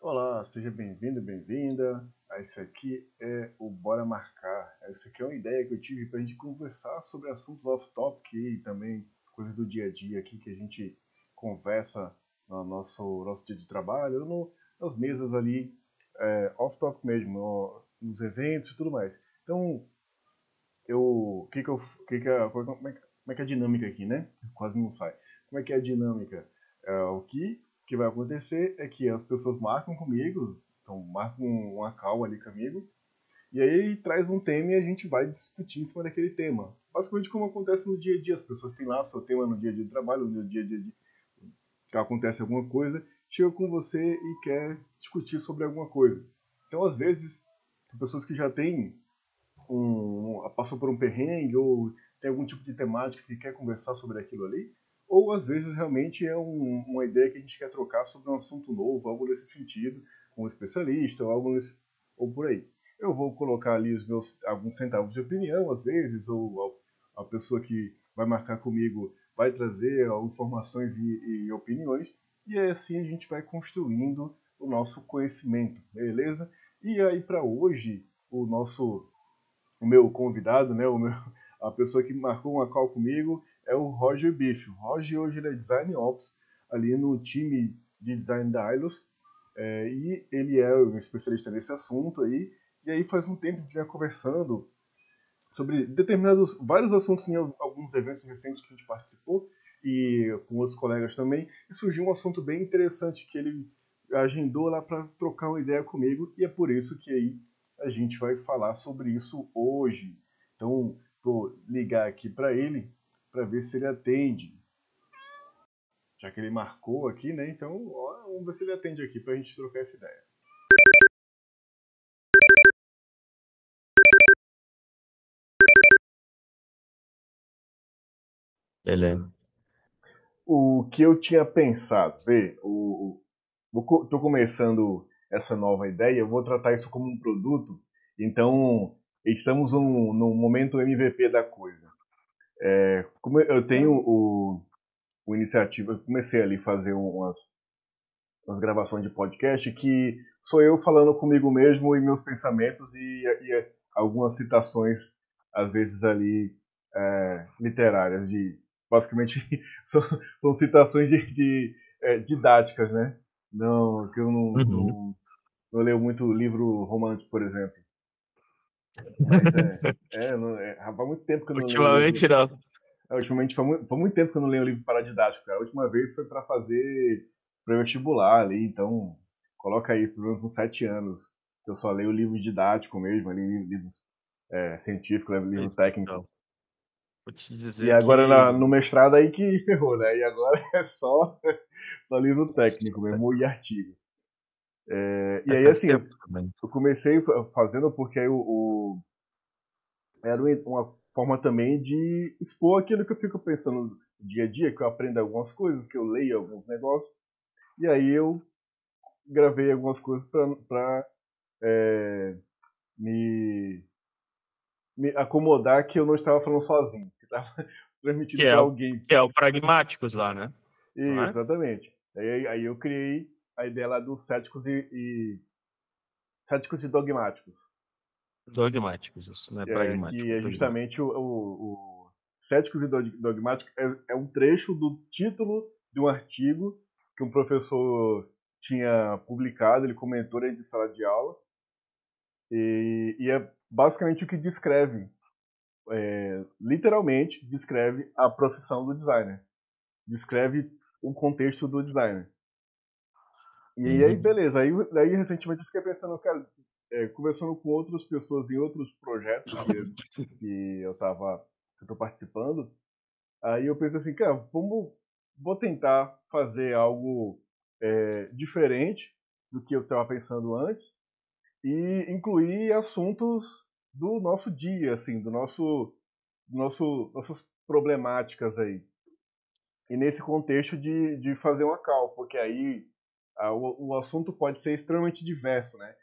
Olá, seja bem-vindo, bem-vinda. Esse aqui é o Bora Marcar. Essa aqui é uma ideia que eu tive para a gente conversar sobre assuntos off-topic e também coisas do dia a dia aqui que a gente conversa no nosso dia de trabalho, nas mesas ali, off-topic mesmo, nos eventos e tudo mais. Então, o que que eu, como é que é a dinâmica aqui, né? Quase não sai. Como é que é a dinâmica? O que vai acontecer é que as pessoas marcam comigo, então marcam uma call ali comigo, e aí traz um tema e a gente vai discutir em cima daquele tema. Basicamente como acontece no dia a dia, as pessoas têm lá seu tema no dia a dia do trabalho, no dia a dia que acontece alguma coisa, chega com você e quer discutir sobre alguma coisa. Então, às vezes, tem pessoas que já têm passou por um perrengue ou tem algum tipo de temática que quer conversar sobre aquilo ali, ou às vezes realmente é uma ideia que a gente quer trocar sobre um assunto novo, algo nesse sentido, com um especialista ou algo ou por aí. Eu vou colocar ali os meus alguns centavos de opinião, às vezes, ou a pessoa que vai marcar comigo vai trazer informações e opiniões, e assim a gente vai construindo o nosso conhecimento, beleza? E aí para hoje, o meu convidado, né, a pessoa que marcou uma call comigo é o Roger Biff. O Roger hoje ele é Design Ops ali no time de design da Ailos, e ele é um especialista nesse assunto aí. E aí faz um tempo que a gente vem conversando sobre vários assuntos em alguns eventos recentes que a gente participou e com outros colegas também. E surgiu um assunto bem interessante que ele agendou lá para trocar uma ideia comigo e é por isso que aí a gente vai falar sobre isso hoje. Então, vou ligar aqui para ele para ver se ele atende. Já que ele marcou aqui, né? Então, ó, vamos ver se ele atende aqui para a gente trocar essa ideia. Beleza. O que eu tinha pensado, vê, estou começando essa nova ideia, eu vou tratar isso como um produto, então estamos no momento MVP da coisa. Como eu tenho o iniciativa, eu comecei ali a fazer umas gravações de podcast que sou eu falando comigo mesmo e meus pensamentos e algumas citações, às vezes ali, literárias, basicamente são, são citações didáticas, né? Não, que eu Uhum. não leio muito livro romântico, por exemplo. Mas faz muito tempo que eu não leio um livro. Ultimamente não. Ultimamente faz muito tempo que eu não leio um livro paradidático, cara. A última vez foi para fazer pré-vestibular ali, então coloca aí, pelo menos uns 7 anos. Que eu só leio livro didático mesmo, ali, livro científico, livro Mas, técnico. então, vou te E dizer agora que no mestrado aí que ferrou, né? E agora é só livro técnico mesmo e artigo. E aí, faz assim, tempo também. eu comecei fazendo porque aí era uma forma também de expor aquilo que eu fico pensando no dia a dia, que eu aprendo algumas coisas, que eu leio alguns negócios. E aí eu gravei algumas coisas para me, me acomodar que eu não estava falando sozinho, que estava Que transmitindo é, para o- alguém. que é o Pragmáticos lá, né? Não é? Exatamente. Aí eu criei a ideia lá dos céticos e dogmáticos, Dogmáticos, isso, não é que pragmático, é dogmático. justamente o céticos e dogmáticos é um trecho do título de um artigo que um professor tinha publicado, ele comentou dentro de sala de aula, e é basicamente o que descreve, literalmente descreve a profissão do designer, descreve o contexto do designer. E aí, Uhum. beleza, aí recentemente eu fiquei pensando, cara, conversando com outras pessoas em outros projetos que que eu tô participando, aí eu pensei assim, cara, vou tentar fazer algo diferente do que eu estava pensando antes e incluir assuntos do nosso dia, assim, nossas problemáticas aí. E nesse contexto de fazer uma call, porque aí o assunto pode ser extremamente diverso, né?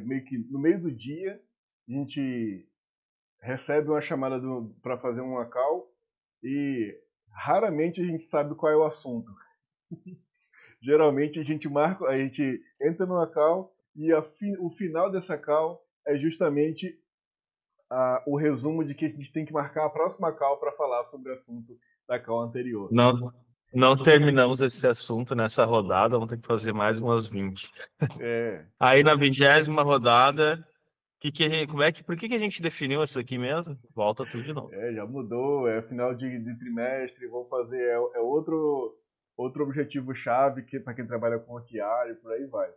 Meio que no meio do dia, a gente recebe uma chamada para fazer uma call e raramente a gente sabe qual é o assunto. Geralmente a gente marca, a gente entra numa call e o final dessa call é justamente o resumo de que a gente tem que marcar a próxima call para falar sobre o assunto da call anterior. Não terminamos esse assunto nessa rodada, vamos ter que fazer mais umas 20. Aí na 20ª rodada, por que a gente definiu isso aqui mesmo? Volta tudo de novo. Já mudou, é final de trimestre, vamos fazer, outro objetivo-chave para quem trabalha com OKR e por aí vai.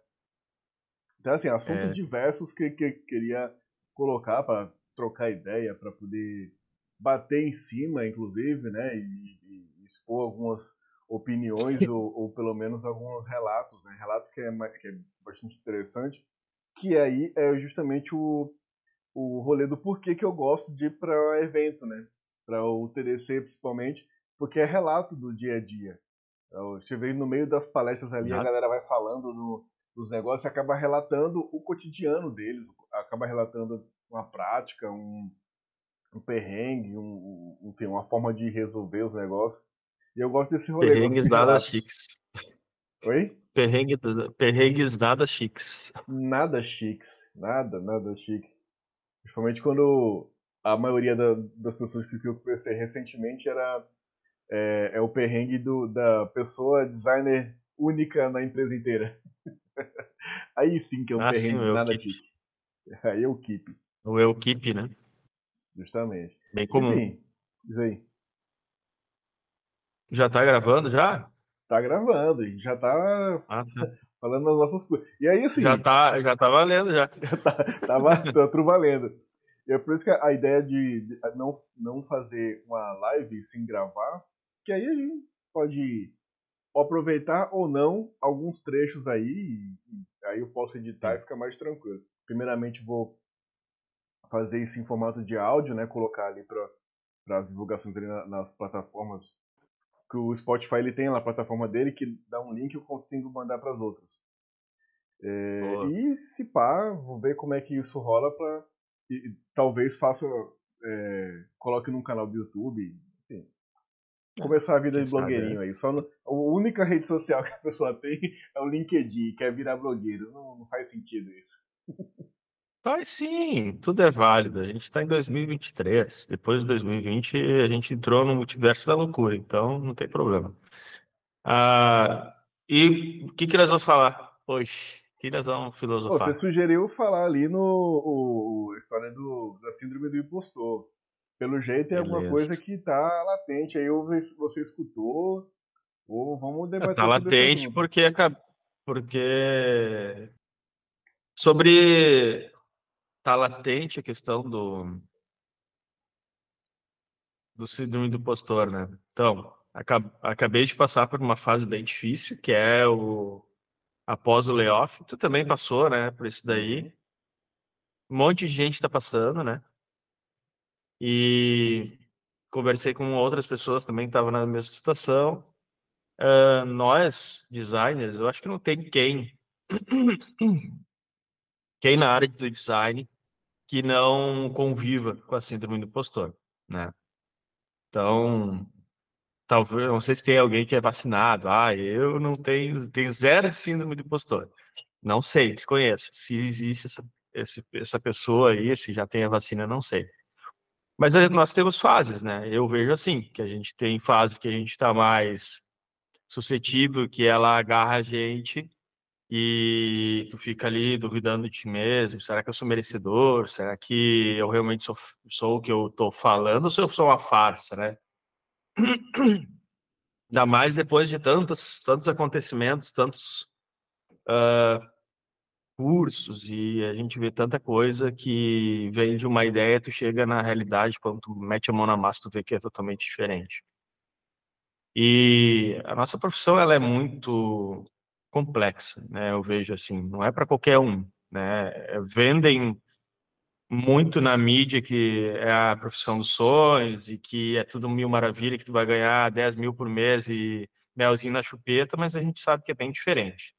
Então, assim, assuntos diversos que queria colocar para trocar ideia, para poder bater em cima, inclusive, né, e expor algumas opiniões ou pelo menos alguns relatos, né, relatos que é bastante interessante, que aí é justamente o rolê do porquê que eu gosto de ir para evento, né, para o TDC principalmente, porque é relato do dia a dia. Você vê no meio das palestras ali, a galera vai falando dos negócios e acaba relatando o cotidiano deles, acaba relatando uma prática, um perrengue, enfim, uma forma de resolver os negócios. E eu gosto desse rolê. Perrengues nada chiques. Oi? Perrengues nada chiques. Nada chiques. Nada chique. Principalmente quando a maioria das pessoas que eu conversei recentemente é o perrengue da pessoa designer única na empresa inteira. Aí sim que é um perrengue nada chique. Aí é o keep. O eu keep, né? Justamente. Bem comum. Enfim, diz aí. Já tá gravando, já? Tá gravando, já tá falando as nossas coisas. E aí, assim... Já tá valendo, já. tá tudo valendo. E é por isso que a ideia de não fazer uma live sem gravar, que aí a gente pode aproveitar ou não alguns trechos aí, e aí eu posso editar e ficar mais tranquilo. Primeiramente vou fazer isso em formato de áudio, né, colocar ali para as divulgações ali nas plataformas, que o Spotify ele tem lá a plataforma dele que dá um link e eu consigo mandar para as outras. E se pá, vou ver como é que isso rola para talvez coloque num canal do YouTube, enfim. Começar a vida de blogueirinho aí. A única rede social que a pessoa tem é o LinkedIn, quer virar blogueiro. Não faz sentido isso. Faz sim, tudo é válido. A gente está em 2023. Depois de 2020, a gente entrou no multiverso da loucura, então não tem problema. E o que nós vamos falar hoje? O que nós vamos filosofar? Você sugeriu falar ali no história da síndrome do impostor. Pelo jeito é alguma coisa que tá latente aí, ou você escutou, ou vamos debater Tá sobre esse latente assunto. porque sobre tá latente a questão do síndrome do impostor, né? Então, acabei de passar por uma fase bem difícil, que é após o layoff. Tu também passou, né, por isso daí. Um monte de gente está passando, né? E conversei com outras pessoas também que estavam na mesma situação. Nós, designers, eu acho que não tem quem na área do design que não conviva com a síndrome do impostor, né? Então, talvez, não sei se tem alguém que é vacinado. Eu não tenho zero de síndrome do impostor. Não sei, desconheço. Se existe essa pessoa aí, se já tem a vacina, não sei. Mas nós temos fases, né? Eu vejo assim, que a gente tem fase que a gente está mais suscetível, que ela agarra a gente e tu fica ali duvidando de ti mesmo. Será que eu sou merecedor? Será que eu realmente sou o que eu estou falando ou se eu sou uma farsa, né? Ainda mais depois de tantos acontecimentos, tantos cursos, e a gente vê tanta coisa que vem de uma ideia, tu chega na realidade, quando tu mete a mão na massa, tu vê que é totalmente diferente. E a nossa profissão, ela é muito complexa, né? Eu vejo assim, não é para qualquer um, né? Vendem muito na mídia que é a profissão dos sonhos e que é tudo mil maravilha, que tu vai ganhar 10 mil por mês e melzinho na chupeta, mas a gente sabe que é bem diferente.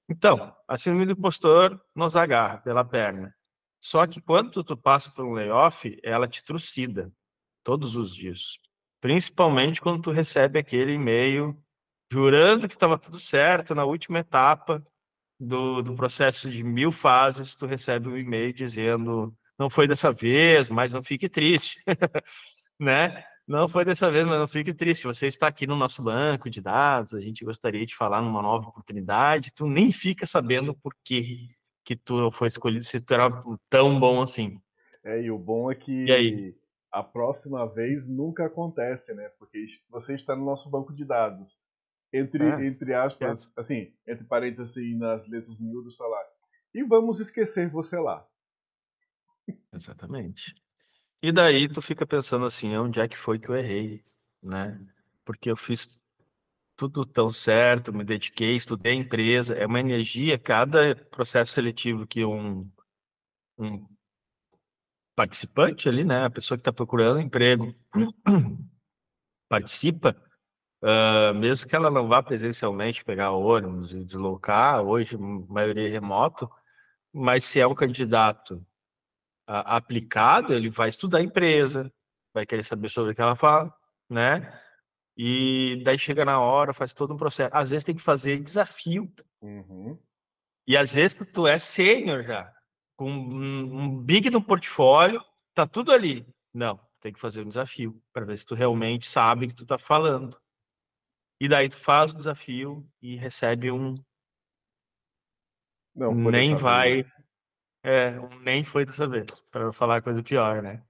Então, a síndrome do impostor nos agarra pela perna. Só que quando tu passa por um layoff, ela te trucida todos os dias. Principalmente quando tu recebe aquele e-mail jurando que estava tudo certo, na última etapa do processo de 1000 fases, tu recebe um e-mail dizendo, não foi dessa vez, mas não fique triste, né? Não foi dessa vez, mas não fique triste. Você está aqui no nosso banco de dados, a gente gostaria de falar numa nova oportunidade. Tu nem fica sabendo por que tu foi escolhido, se tu era tão bom assim. E o bom é E aí? que a próxima vez nunca acontece, né? Porque você está no nosso banco de dados. É, Entre aspas, esquece. assim, entre parênteses assim, nas letras miúdas, está lá. E vamos esquecer você lá. Exatamente. E daí tu fica pensando assim, onde é que foi que eu errei, né? Porque eu fiz tudo tão certo, me dediquei, estudei a empresa, é uma energia, cada processo seletivo que um participante ali, né, a pessoa que está procurando emprego, participa, mesmo que ela não vá presencialmente pegar ônibus e deslocar, hoje a maioria é remoto, mas se é um candidato aplicado, ele vai estudar a empresa, vai querer saber sobre o que ela fala, né? E daí chega na hora, faz todo um processo. Às vezes tem que fazer desafio. Uhum. E às vezes tu é sênior já, com um big no portfólio, tá tudo ali. Não, tem que fazer um desafio para ver se tu realmente sabe o que tu tá falando. E daí tu faz o desafio e recebe Não foi nem dessa vez. vai, um nem foi dessa vez, para falar coisa pior, né?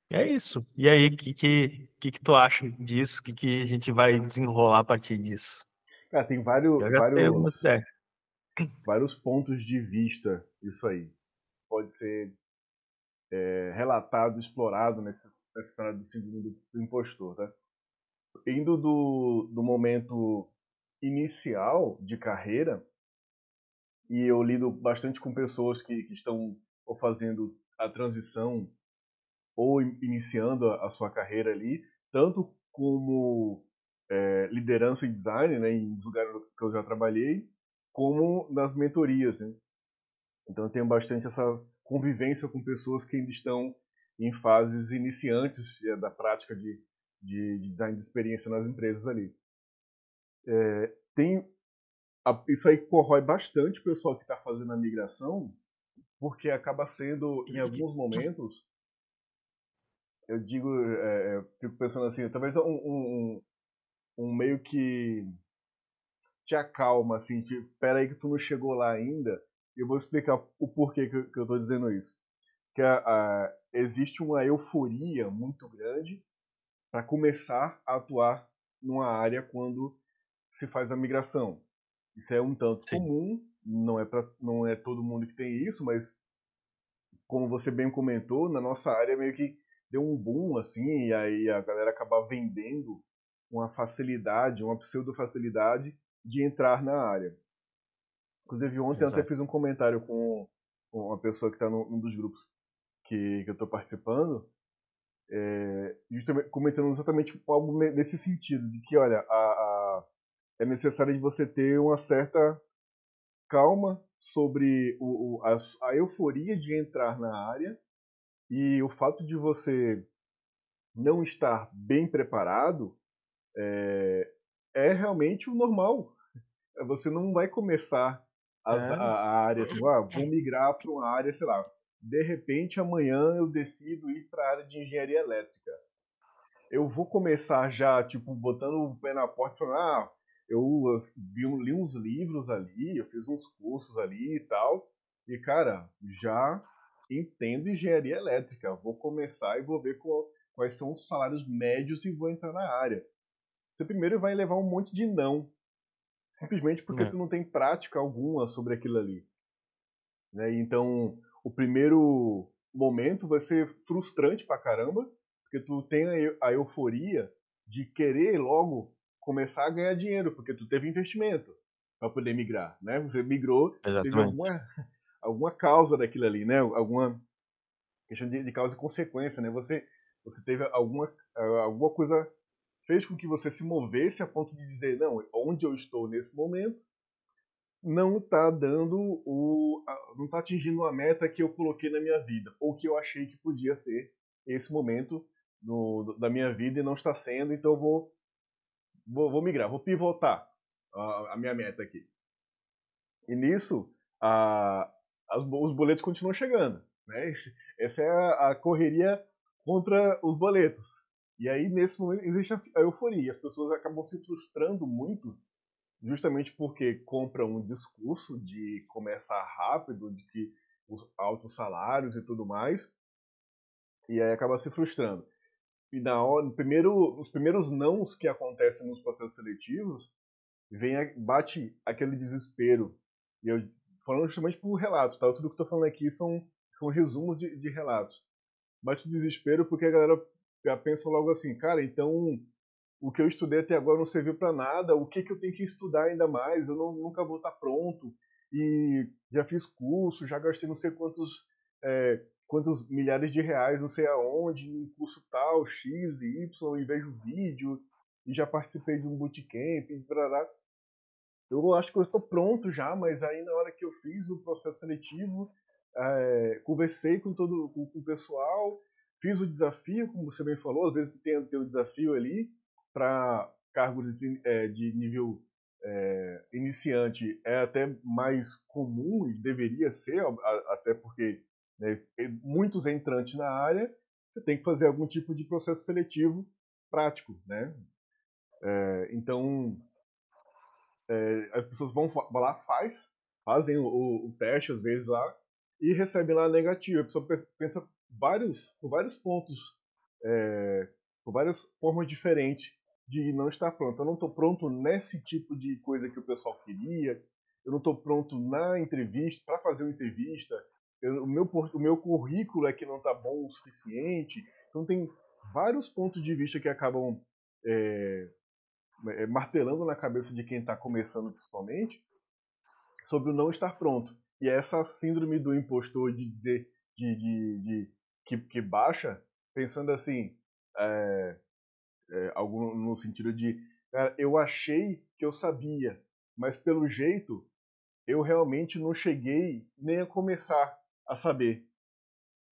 É isso. E aí, o que tu acha disso? O que a gente vai desenrolar a partir disso? Cara, tem Eu já tenho algumas ideias. vários pontos de vista isso aí. Pode ser relatado, explorado nessa história do síndrome do impostor, tá? Indo do momento inicial de carreira, e eu lido bastante com pessoas que estão ou fazendo a transição ou iniciando a sua carreira ali, tanto como liderança e design, né, em lugares que eu já trabalhei, como nas mentorias, né? Então eu tenho bastante essa convivência com pessoas que ainda estão em fases iniciantes da prática de design de experiência nas empresas ali. Tem isso aí corrói bastante o pessoal que está fazendo a migração, porque acaba sendo, em alguns momentos, eu digo, fico pensando assim, talvez um meio que te acalma, assim, tipo, pera aí que tu não chegou lá ainda, e eu vou explicar o porquê que eu tô dizendo isso. Que existe uma euforia muito grande para começar a atuar numa área quando se faz a migração. Isso é um tanto Sim, comum, não é todo mundo que tem isso, mas como você bem comentou, na nossa área meio que deu um boom assim, e aí a galera acaba vendendo uma facilidade, uma pseudo facilidade de entrar na área. Inclusive ontem eu até exato. fiz um comentário com uma pessoa que está num dos grupos que eu estou participando, justamente, comentando exatamente algo nesse sentido, de que, olha, é necessário de você ter uma certa calma sobre a euforia de entrar na área e o fato de você não estar bem preparado é realmente o normal. Você não vai começar É, a área assim, vou migrar para uma área, sei lá, de repente amanhã eu decido ir para a área de engenharia elétrica. Eu vou começar já, tipo, botando o pé na porta e falando, li uns livros ali, eu fiz uns cursos ali e tal, e cara, já entendo engenharia elétrica, vou começar e vou ver quais são os salários médios e vou entrar na área. Você primeiro vai levar um monte de não, simplesmente porque é, tu não tem prática alguma sobre aquilo ali, né? Então, o primeiro momento vai ser frustrante pra caramba, porque tu tem a euforia de querer logo começar a ganhar dinheiro, porque tu teve investimento para poder migrar, né? Você migrou, teve exatamente. alguma causa daquilo ali, né? Alguma questão de causa e consequência, né? Você teve alguma coisa fez com que você se movesse a ponto de dizer, não, onde eu estou nesse momento não está não está atingindo a meta que eu coloquei na minha vida, ou que eu achei que podia ser esse momento da minha vida e não está sendo, então eu vou vou migrar, vou pivotar a minha meta aqui. E nisso, a, os boletos continuam chegando, né? Essa é a correria contra os boletos. E aí, nesse momento, existe a euforia. As pessoas acabam se frustrando muito, justamente porque compram um discurso de começar rápido, de que os altos salários e tudo mais, e aí acaba se frustrando. E na hora, os primeiros nãos que acontecem nos processos seletivos, bate aquele desespero. E eu falando justamente por relatos, tá? Tudo que eu tô falando aqui são resumos de relatos. Bate o desespero porque a galera já pensa logo assim, cara, então o que eu estudei até agora não serviu para nada, o que eu tenho que estudar ainda mais? Eu nunca vou estar pronto. E já fiz curso, já gastei não sei quantos milhares de reais, não sei aonde, em curso tal, X e Y, e vejo vídeo, e já participei de um bootcamp, e brará. Eu acho que eu estou pronto já, mas aí na hora que eu fiz o processo seletivo, conversei com o pessoal, fiz o desafio, como você bem falou, às vezes tem o desafio ali para cargos de nível iniciante é até mais comum e deveria ser, até porque, né, muitos entrantes na área, você tem que fazer algum tipo de processo seletivo prático, né? Então as pessoas vão lá, fazem o teste às vezes lá e recebem lá negativo. A pessoa pensa por vários pontos, por várias formas diferentes de não estar pronto. Eu não estou pronto nesse tipo de coisa que o pessoal queria. Eu não estou pronto na entrevista, para fazer uma entrevista. O meu currículo é que não está bom o suficiente. Então tem vários pontos de vista que acabam é, martelando na cabeça de quem está começando principalmente sobre o não estar pronto. E essa síndrome do impostor de dizer que baixa, pensando assim, algo no sentido de, cara, eu achei que eu sabia, mas pelo jeito eu realmente não cheguei nem a começar a saber.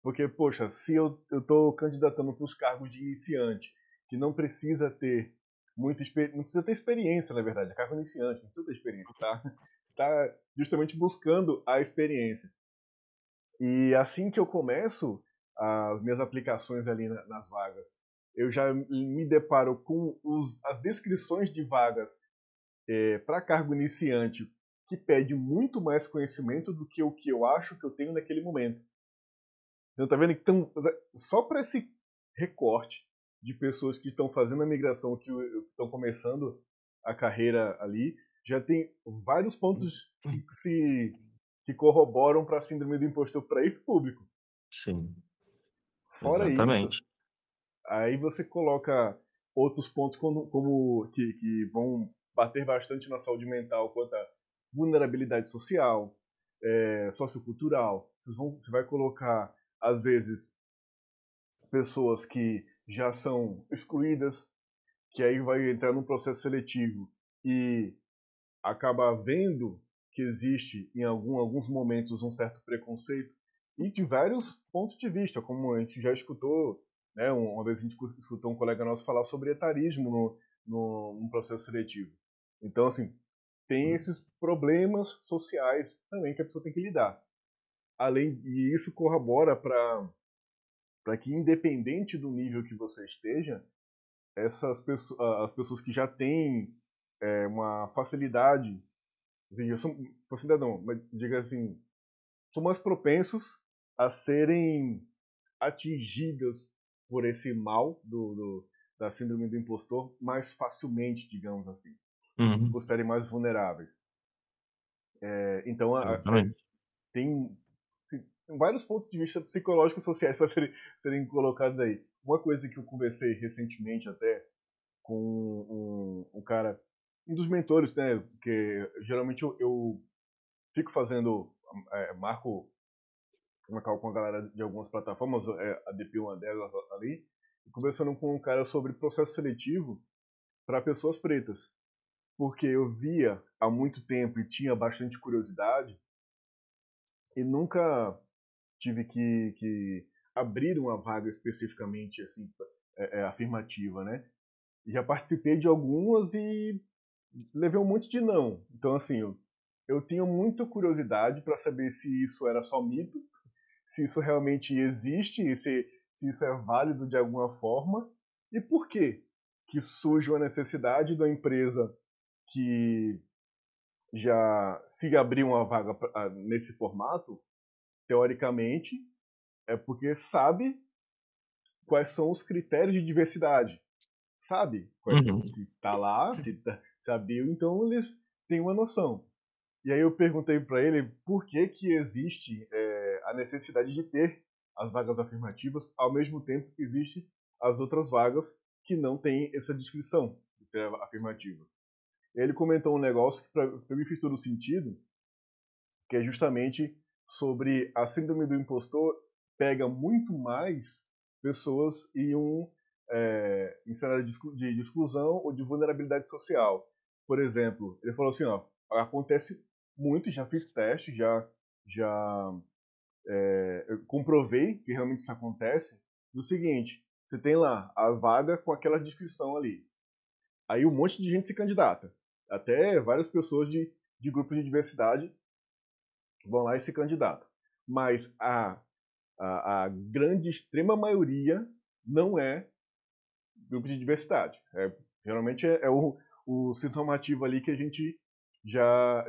Porque, poxa, se eu estou candidatando para os cargos de iniciante, que não precisa ter não precisa ter experiência, na verdade, é cargo iniciante, não precisa ter experiência, tá? Está justamente buscando a experiência. E assim que eu começo as minhas aplicações ali nas vagas, eu já me deparo com as descrições de vagas para cargo iniciante que pede muito mais conhecimento do que o que eu acho que eu tenho naquele momento. Então tá vendo que só para esse recorte de pessoas que estão fazendo a migração, que estão começando a carreira ali, já tem vários pontos que corroboram para a síndrome do impostor para esse público. Sim, Fora isso, exatamente. aí você coloca outros pontos como que vão bater bastante na saúde mental, quanto a vulnerabilidade social, sociocultural. Você vai colocar, às vezes, pessoas que já são excluídas, que aí vai entrar num processo seletivo e acaba vendo que existe em alguns momentos um certo preconceito e de vários pontos de vista, como a gente já escutou, né, uma vez a gente escutou um colega nosso falar sobre etarismo no processo seletivo. Então, assim, tem esses problemas sociais também que a pessoa tem que lidar. Além e isso corrobora para que, independente do nível que você esteja, as pessoas que já têm uma facilidade, facilidade não, mas diga assim, são mais propensos a serem atingidas por esse mal da síndrome do impostor mais facilmente, digamos assim, Uhum, por serem mais vulneráveis. Então, exatamente. tem, tem vários pontos de vista psicológicos e sociais para serem colocados aí. Uma coisa que eu conversei recentemente até com um cara, um dos mentores, né? Porque geralmente eu fico fazendo, marco uma call com a galera de algumas plataformas, a DP uma delas ali, e conversando com um cara sobre processo seletivo para pessoas pretas. Porque eu via há muito tempo e tinha bastante curiosidade e nunca tive que abrir uma vaga especificamente assim afirmativa, né? Já participei de algumas e levei um monte de não. Então, assim, eu tinha muita curiosidade para saber se isso era só mito, se isso realmente existe, se isso é válido de alguma forma, e por que que surge uma necessidade da empresa que já se abrir uma vaga nesse formato, teoricamente, é porque sabe quais são os critérios de diversidade. Sabe quais são. Uhum. Se tá lá, se abriu, então eles têm uma noção. E aí eu perguntei para ele por que que existe a necessidade de ter as vagas afirmativas ao mesmo tempo que existe as outras vagas que não têm essa descrição de ter afirmativa. Ele comentou um negócio que para mim fez todo sentido, que é justamente sobre a síndrome do impostor pega muito mais pessoas em cenário de exclusão ou de vulnerabilidade social. Por exemplo, ele falou assim, ó, acontece muito, já fiz teste, já eu comprovei que realmente isso acontece, do seguinte, você tem lá a vaga com aquela descrição ali. Aí um monte de gente se candidata. Até várias pessoas de grupos de diversidade vão lá e se candidatam. Mas a grande, extrema maioria não é grupo de diversidade. Geralmente é o sintomativo ali que a gente já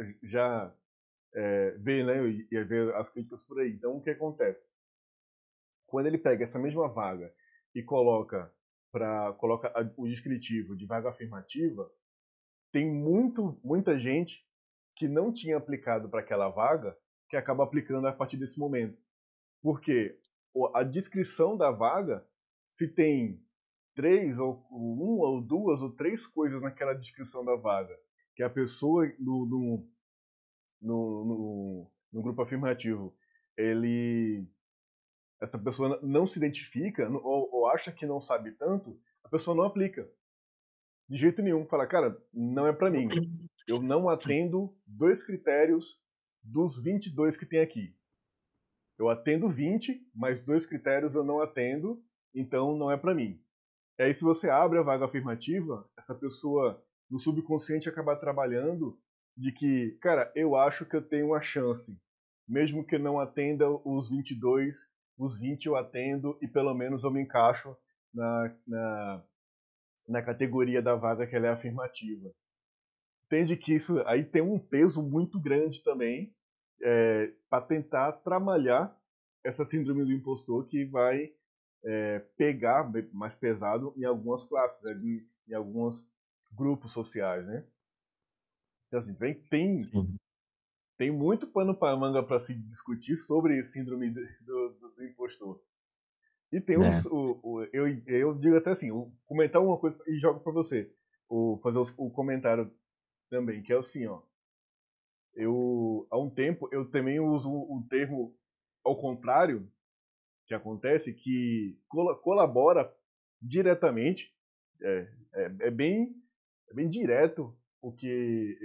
vê, né? E vê as críticas por aí. Então, o que acontece? Quando ele pega essa mesma vaga e coloca o descritivo de vaga afirmativa, tem muita gente que não tinha aplicado para aquela vaga que acaba aplicando a partir desse momento. Porque a descrição da vaga, se tem três, ou uma, ou duas, ou três coisas naquela descrição da vaga, que a pessoa no grupo afirmativo, essa pessoa não se identifica, ou acha que não sabe tanto, a pessoa não aplica. De jeito nenhum. Fala, cara, não é para mim. Eu não atendo 2 critérios dos 22 que tem aqui. Eu atendo 20, mas 2 critérios eu não atendo, então não é para mim. E aí, se você abre a vaga afirmativa, essa pessoa no subconsciente acaba trabalhando de que, cara, eu acho que eu tenho uma chance. Mesmo que não atenda os 22, os 20 eu atendo e pelo menos eu me encaixo na categoria da vaga que ela é afirmativa. Entende que isso aí tem um peso muito grande também para tentar trabalhar essa síndrome do impostor que vai pegar mais pesado em algumas classes, em alguns grupos sociais, né? Então, assim, tem muito pano para manga para se discutir sobre síndrome do impostor. E tem É. eu digo até assim, comentar uma coisa e jogo para você, fazer o comentário também, que é assim, ó, há um tempo eu também uso o termo ao contrário, que acontece, que colabora diretamente, é bem direto o que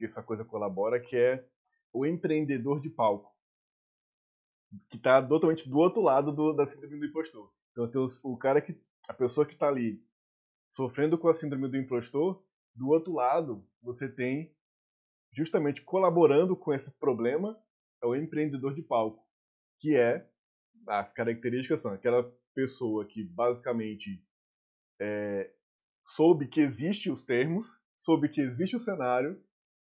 essa coisa colabora, que é o empreendedor de palco, que está totalmente do outro lado da síndrome do impostor. Então tem a pessoa que está ali sofrendo com a síndrome do impostor, do outro lado você tem justamente colaborando com esse problema é o empreendedor de palco, que é as características são aquela pessoa que basicamente soube que existem os termos, soube que existe o cenário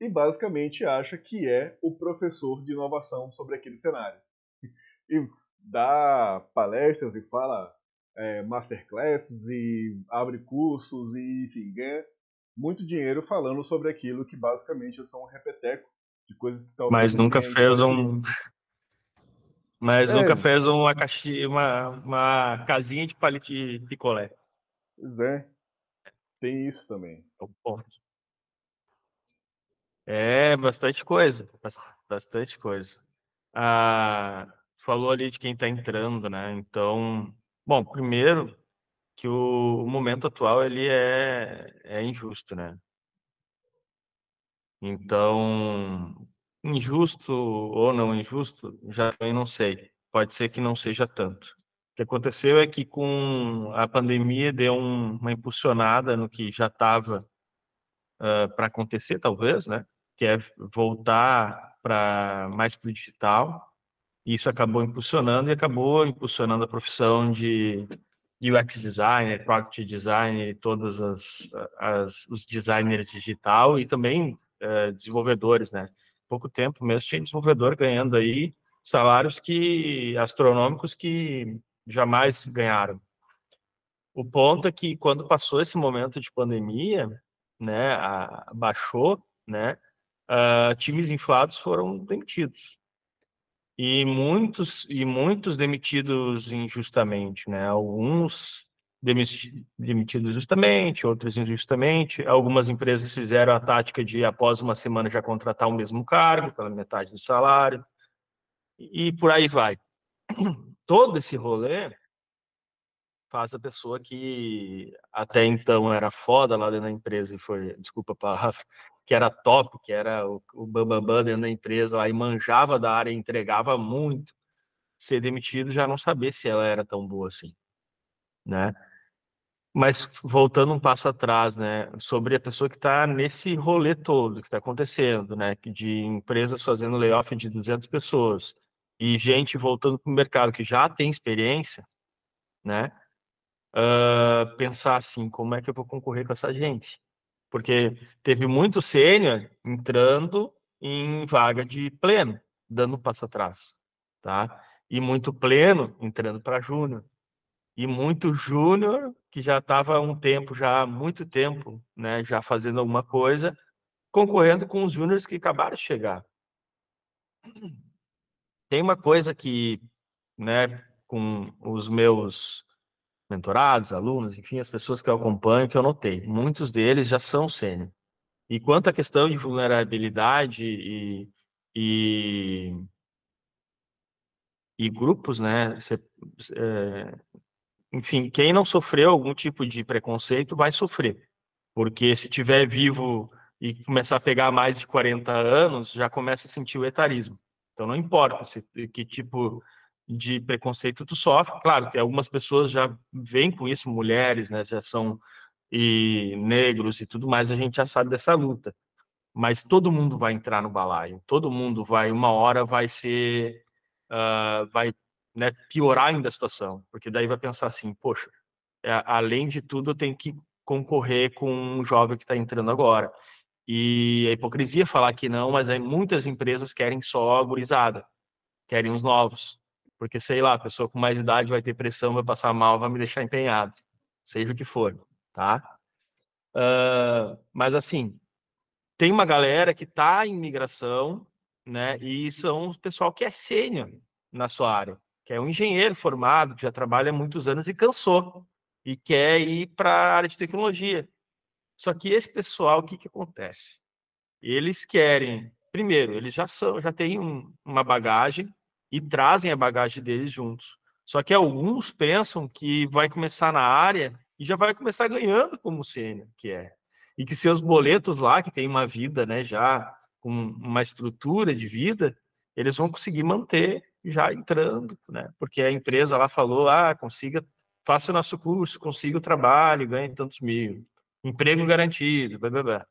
e basicamente acha que é o professor de inovação sobre aquele cenário. E dá palestras e fala masterclasses e abre cursos e, enfim, ganha muito dinheiro falando sobre aquilo que basicamente é só um repeteco de coisas que talvez Mas ele nunca tenha fez expandido. mas É, nunca fez uma casinha de palito de picolé. pois é, tem isso também. É o ponto. É bastante coisa, bastante coisa. Ah, falou ali de quem está entrando, né? Então, bom, primeiro que o momento atual ele é injusto, né? Então, injusto ou não injusto, já também não sei. Pode ser que não seja tanto. O que aconteceu é que com a pandemia deu uma impulsionada no que já estava para acontecer, talvez, né? Que é voltar para mais para o digital. Isso acabou impulsionando e acabou impulsionando a profissão de UX designer, product designer, todas os designers digital e também desenvolvedores, né? Pouco tempo mesmo tinha desenvolvedor ganhando aí salários que astronômicos que jamais ganharam. O ponto é que quando passou esse momento de pandemia, né, baixou, né, times inflados foram demitidos e muitos demitidos injustamente, né? Alguns demitidos justamente, outros injustamente. Algumas empresas fizeram a tática de após uma semana já contratar o mesmo cargo pela metade do salário e por aí vai. Todo esse rolê faz a pessoa que até então era foda lá dentro da empresa e foi, desculpa a palavra, que era top, que era o bambambam dentro da empresa lá e manjava da área e entregava muito, ser demitido já não saber se ela era tão boa assim, né? Mas voltando um passo atrás, né, sobre a pessoa que está nesse rolê todo que está acontecendo, né, de empresas fazendo layoff de 200 pessoas e gente voltando para o mercado que já tem experiência, né, pensar assim, como é que eu vou concorrer com essa gente? Porque teve muito sênior entrando em vaga de pleno, dando um passo atrás, tá? E muito pleno entrando para júnior. E muito júnior que já estava há um tempo, já há muito tempo, né, já fazendo alguma coisa, concorrendo com os júniores que acabaram de chegar. Tem uma coisa que, né, com os meus mentorados, alunos, enfim, as pessoas que eu acompanho, que eu notei. Muitos deles já são sênior. E quanto à questão de vulnerabilidade e, e grupos, né? Enfim, quem não sofreu algum tipo de preconceito vai sofrer. Porque se tiver vivo e começar a pegar mais de 40 anos, já começa a sentir o etarismo. Então não importa que tipo de preconceito tu sofre. Claro que algumas pessoas já vêm com isso, mulheres, né? Já são e negros e tudo mais, a gente já sabe dessa luta. Mas todo mundo vai entrar no balaio, todo mundo vai, uma hora vai ser, vai, né, piorar ainda a situação, porque daí vai pensar assim, poxa, além de tudo, eu tenho que concorrer com um jovem que está entrando agora. E a hipocrisia falar que não, mas aí muitas empresas querem só a gurizada, querem os novos, porque sei lá, a pessoa com mais idade vai ter pressão, vai passar mal, vai me deixar empenhado, seja o que for, tá? Mas assim, tem uma galera que está em migração, né? E são o pessoal que é sênior na sua área, que é um engenheiro formado, que já trabalha há muitos anos e cansou e quer ir para a área de tecnologia. Só que esse pessoal, o que que acontece? Eles querem, primeiro, eles já têm uma bagagem e trazem a bagagem deles juntos. Só que alguns pensam que vai começar na área e já vai começar ganhando como sênior, que é. E que seus boletos lá, que tem uma vida, né, já com uma estrutura de vida, eles vão conseguir manter já entrando, né? Porque a empresa lá falou, faça o nosso curso, consiga o trabalho, ganhe tantos mil, emprego garantido, blá, blá, blá,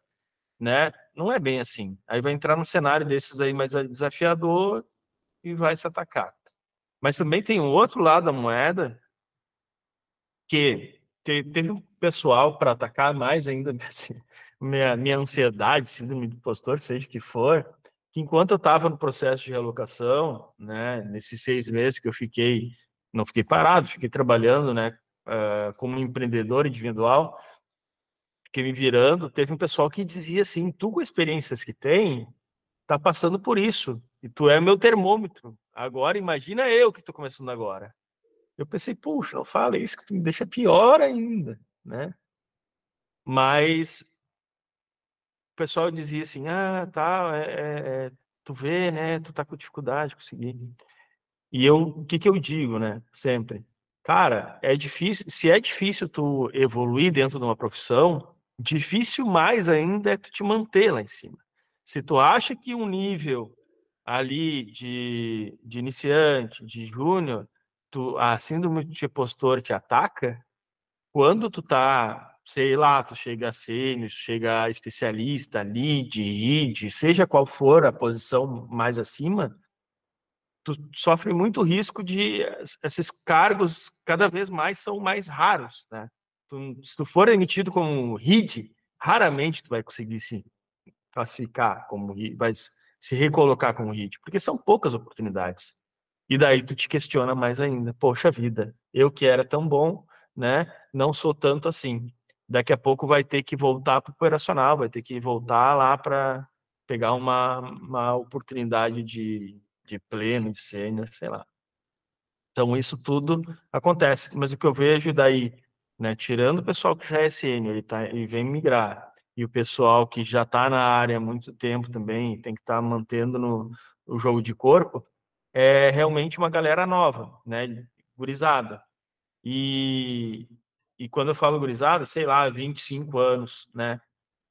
né? Não é bem assim. Aí vai entrar num cenário desses aí mais desafiador e vai se atacar. Mas também tem um outro lado da moeda que teve um pessoal para atacar mais ainda assim, minha ansiedade, síndrome do impostor, seja o que for, que enquanto eu estava no processo de realocação, né, nesses 6 meses que eu fiquei, não fiquei parado, fiquei trabalhando, né, como empreendedor individual, fiquei me virando, teve um pessoal que dizia assim, tu com experiências que tem, tá passando por isso, e tu é meu termômetro. Agora, imagina eu que tô começando agora. Eu pensei, puxa, não fala isso que tu me deixa pior ainda, né? Mas o pessoal dizia assim, tá, tu vê, né, tu tá com dificuldade de conseguir. E o que que eu digo, né, sempre? Cara, é difícil, se é difícil tu evoluir dentro de uma profissão, difícil mais ainda é tu te manter lá em cima. Se tu acha que um nível ali de iniciante, de júnior, a síndrome de impostor te ataca quando tu tá, sei lá, tu chega a sênior, chega a especialista, lead, read, seja qual for a posição mais acima, tu sofre muito risco de esses cargos cada vez mais são mais raros, né? Se tu for emitido como read, raramente tu vai conseguir se classificar como read, vai se recolocar como read, porque são poucas oportunidades. E daí tu te questiona mais ainda. Poxa vida, eu que era tão bom, né? Não sou tanto assim. Daqui a pouco vai ter que voltar para o operacional, vai ter que voltar lá para pegar uma oportunidade de pleno, de sênior, sei lá. Então isso tudo acontece. Mas o que eu vejo daí, né? Tirando o pessoal que já é sênior e vem migrar, e o pessoal que já está na área há muito tempo também, tem que estar mantendo o jogo de corpo, é realmente uma galera nova, né? Gurizada. E, e quando eu falo gurizada, sei lá, 25 anos, né?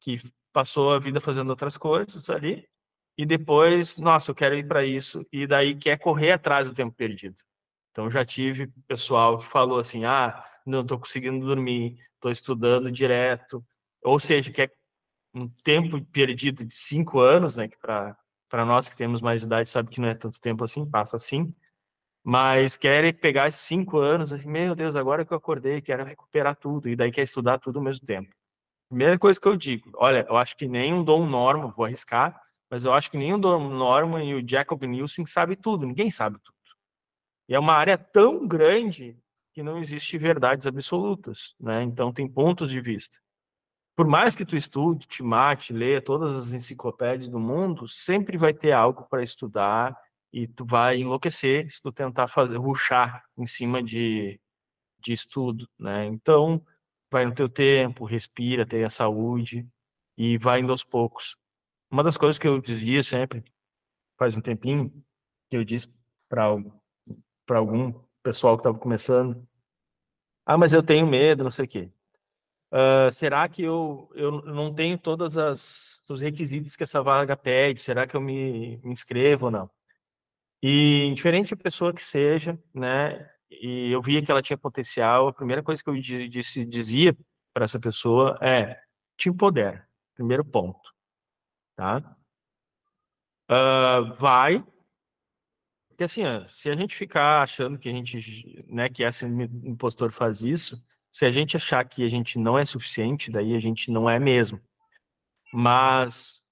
Que passou a vida fazendo outras coisas ali, e depois, nossa, eu quero ir para isso, e daí quer correr atrás do tempo perdido. Então já tive pessoal que falou assim: ah, não estou conseguindo dormir, estou estudando direto. Ou seja, quer um tempo perdido de 5 anos, né? Que para nós que temos mais idade sabe que não é tanto tempo assim, passa assim. Mas querem pegar esses 5 anos, assim, meu Deus, agora que eu acordei, quero recuperar tudo, e daí quer estudar tudo ao mesmo tempo. Primeira coisa que eu digo, olha, eu acho que nem o Don Norman, vou arriscar, mas eu acho que nem o Don Norman e o Jacob Nielsen sabem tudo, ninguém sabe tudo. E é uma área tão grande que não existe verdades absolutas, né? Então tem pontos de vista. Por mais que tu estude, te mate, leia todas as enciclopédias do mundo, sempre vai ter algo para estudar e tu vai enlouquecer se tu tentar fazer rushar em cima de estudo, né? Então, vai no teu tempo, respira, tenha saúde e vai indo aos poucos. Uma das coisas que eu dizia sempre, faz um tempinho, que eu disse para algum pessoal que estava começando, ah, mas eu tenho medo, não sei o quê. Será que eu não tenho todos os requisitos que essa vaga pede? Será que eu me inscrevo ou não? E indiferente a pessoa que seja, né? E eu via que ela tinha potencial, a primeira coisa que eu dizia para essa pessoa é: te empodera, primeiro ponto, tá? Vai, porque assim, ó, se a gente ficar achando que a gente, né, que esse impostor faz isso, se a gente achar que a gente não é suficiente, daí a gente não é mesmo. Mas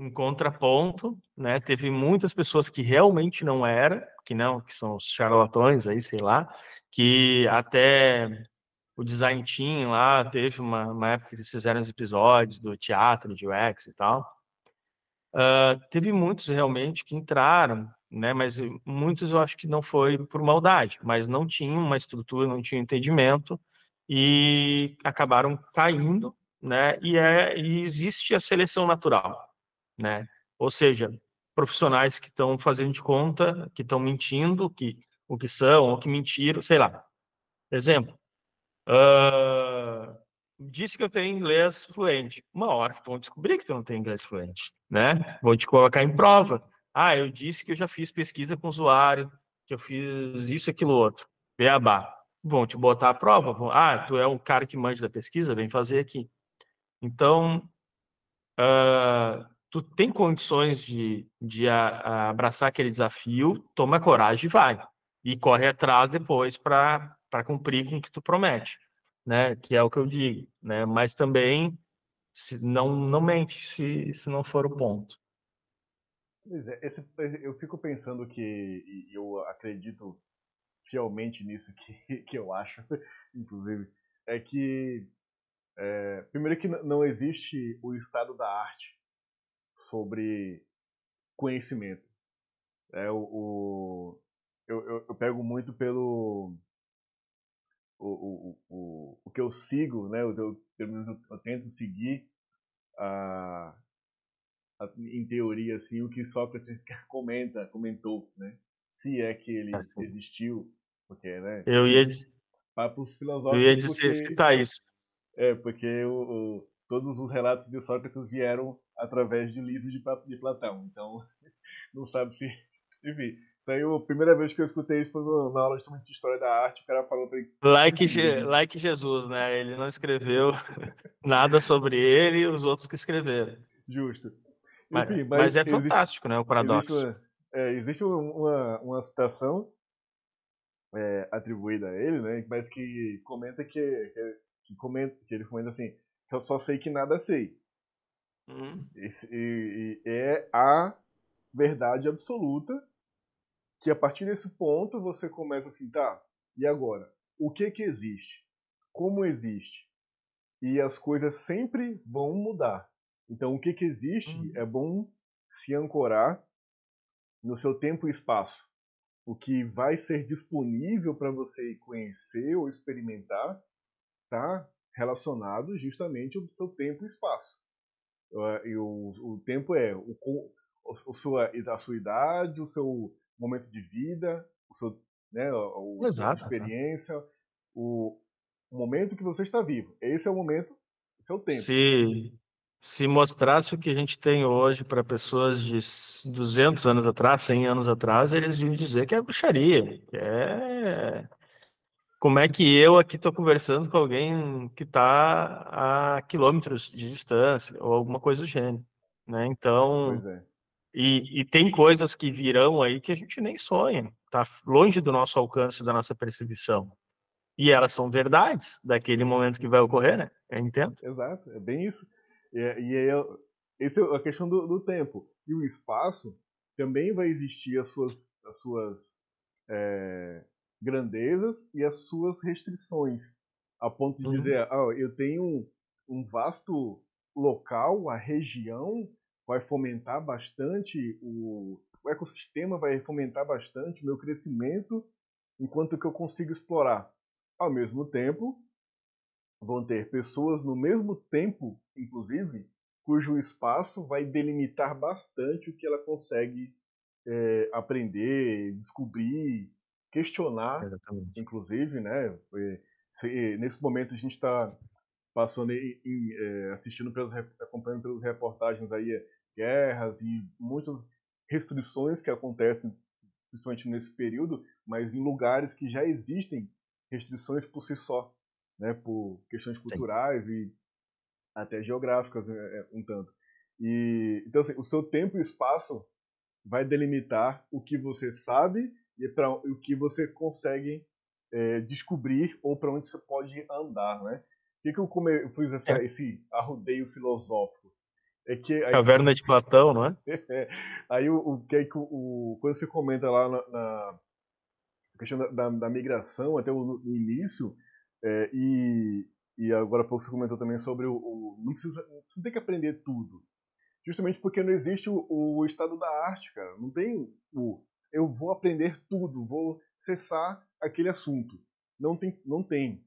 em contraponto, né, teve muitas pessoas que realmente não era, que não, que são os charlatões aí, sei lá, que até o Design Team lá teve uma época que eles fizeram os episódios do teatro de UX e tal. Teve muitos realmente que entraram, né, mas muitos eu acho que não foi por maldade, mas não tinham uma estrutura, não tinham entendimento e acabaram caindo, né, e existe a seleção natural, né? Ou seja, profissionais que estão fazendo de conta, que estão mentindo, que o que são, ou que mentiram, sei lá. Exemplo, disse que eu tenho inglês fluente. Uma hora vão descobrir que tu não tem inglês fluente, né? Vão te colocar em prova. Ah, eu disse que eu já fiz pesquisa com usuário, que eu fiz isso, aquilo, outro. Beabá. Vão te botar à prova. Ah, tu é um cara que manja da pesquisa, vem fazer aqui. Então, tu tem condições de abraçar aquele desafio, toma coragem e vai. E corre atrás depois para cumprir com o que tu promete, né? Que é o que eu digo, né? Mas também não mente se não for o ponto. Pois é, eu fico pensando que, e eu acredito fielmente nisso que eu acho, inclusive, é que, primeiro que não existe o estado da arte sobre conhecimento. É eu pego muito pelo o que eu sigo, né? Pelo menos eu tento seguir a, em teoria assim o que Sócrates comentou, né? Se é que ele Assim, existiu, porque, né? Eu ia, Papos eu ia filosóficos, dizer, porque citar isso. porque todos os relatos de Sócrates vieram através de livros de Platão. Então, não sabe se. Enfim, Isso aí, a primeira vez que eu escutei isso foi na aula justamente de História da Arte, o cara falou pra ele. Like Jesus, né? Ele não escreveu nada sobre ele e os outros que escreveram. Justo. Mas, Enfim, mas mas é fantástico, né? O existe paradoxo. existe uma citação atribuída a ele, né? Mas que comenta que ele comenta assim, que eu só sei que nada sei. Hum, E é a verdade absoluta que a partir desse ponto você começa assim, tá, e agora? O que que existe? Como existe? E as coisas sempre vão mudar. Então, o que que existe hum. é bom se ancorar no seu tempo e espaço. O que vai ser disponível para você conhecer ou experimentar está relacionado justamente ao seu tempo e espaço. E o tempo é a sua idade, o seu momento de vida, o seu, né, a sua Exato, exato. experiência, o, o momento que você está vivo. Esse é o momento, o seu tempo. Se, se mostrasse o que a gente tem hoje para pessoas de 200 anos atrás, 100 anos atrás, eles iam dizer que é bruxaria. Como é que eu aqui estou conversando com alguém que está a quilômetros de distância ou alguma coisa do gênero, né? Pois Então, é, e tem coisas que virão aí que a gente nem sonha, tá longe do nosso alcance, da nossa percepção. E elas são verdades daquele momento que vai ocorrer, né? Eu entendo. exato, é bem isso. Essa é a questão do tempo. E o espaço também vai existir as suas é, grandezas e as suas restrições, a ponto de Uhum. dizer, eu tenho um vasto local, a região vai fomentar bastante, o ecossistema vai fomentar bastante o meu crescimento, enquanto que eu consigo explorar. Ao mesmo tempo, vão ter pessoas no mesmo tempo, inclusive, cujo espaço vai delimitar bastante o que ela consegue aprender, descobrir, questionar, Exatamente. inclusive, né? Nesse momento a gente está passando assistindo acompanhando pelas reportagens aí guerras e muitas restrições que acontecem principalmente nesse período, mas em lugares que já existem restrições por si só, né? Por questões Sim. culturais e até geográficas um tanto. E então assim, o seu tempo e espaço vai delimitar o que você sabe e para o que você consegue descobrir ou para onde você pode andar, né? Por que eu fiz É. esse arrodeio filosófico? É que aí, Caverna de Platão, não é? aí quando você comenta lá na questão da migração, até no início, é, e, e agora há pouco você comentou também sobre não tem que aprender tudo. Justamente porque não existe o estado da arte, cara. Não tem eu vou aprender tudo, vou cessar aquele assunto. Não tem.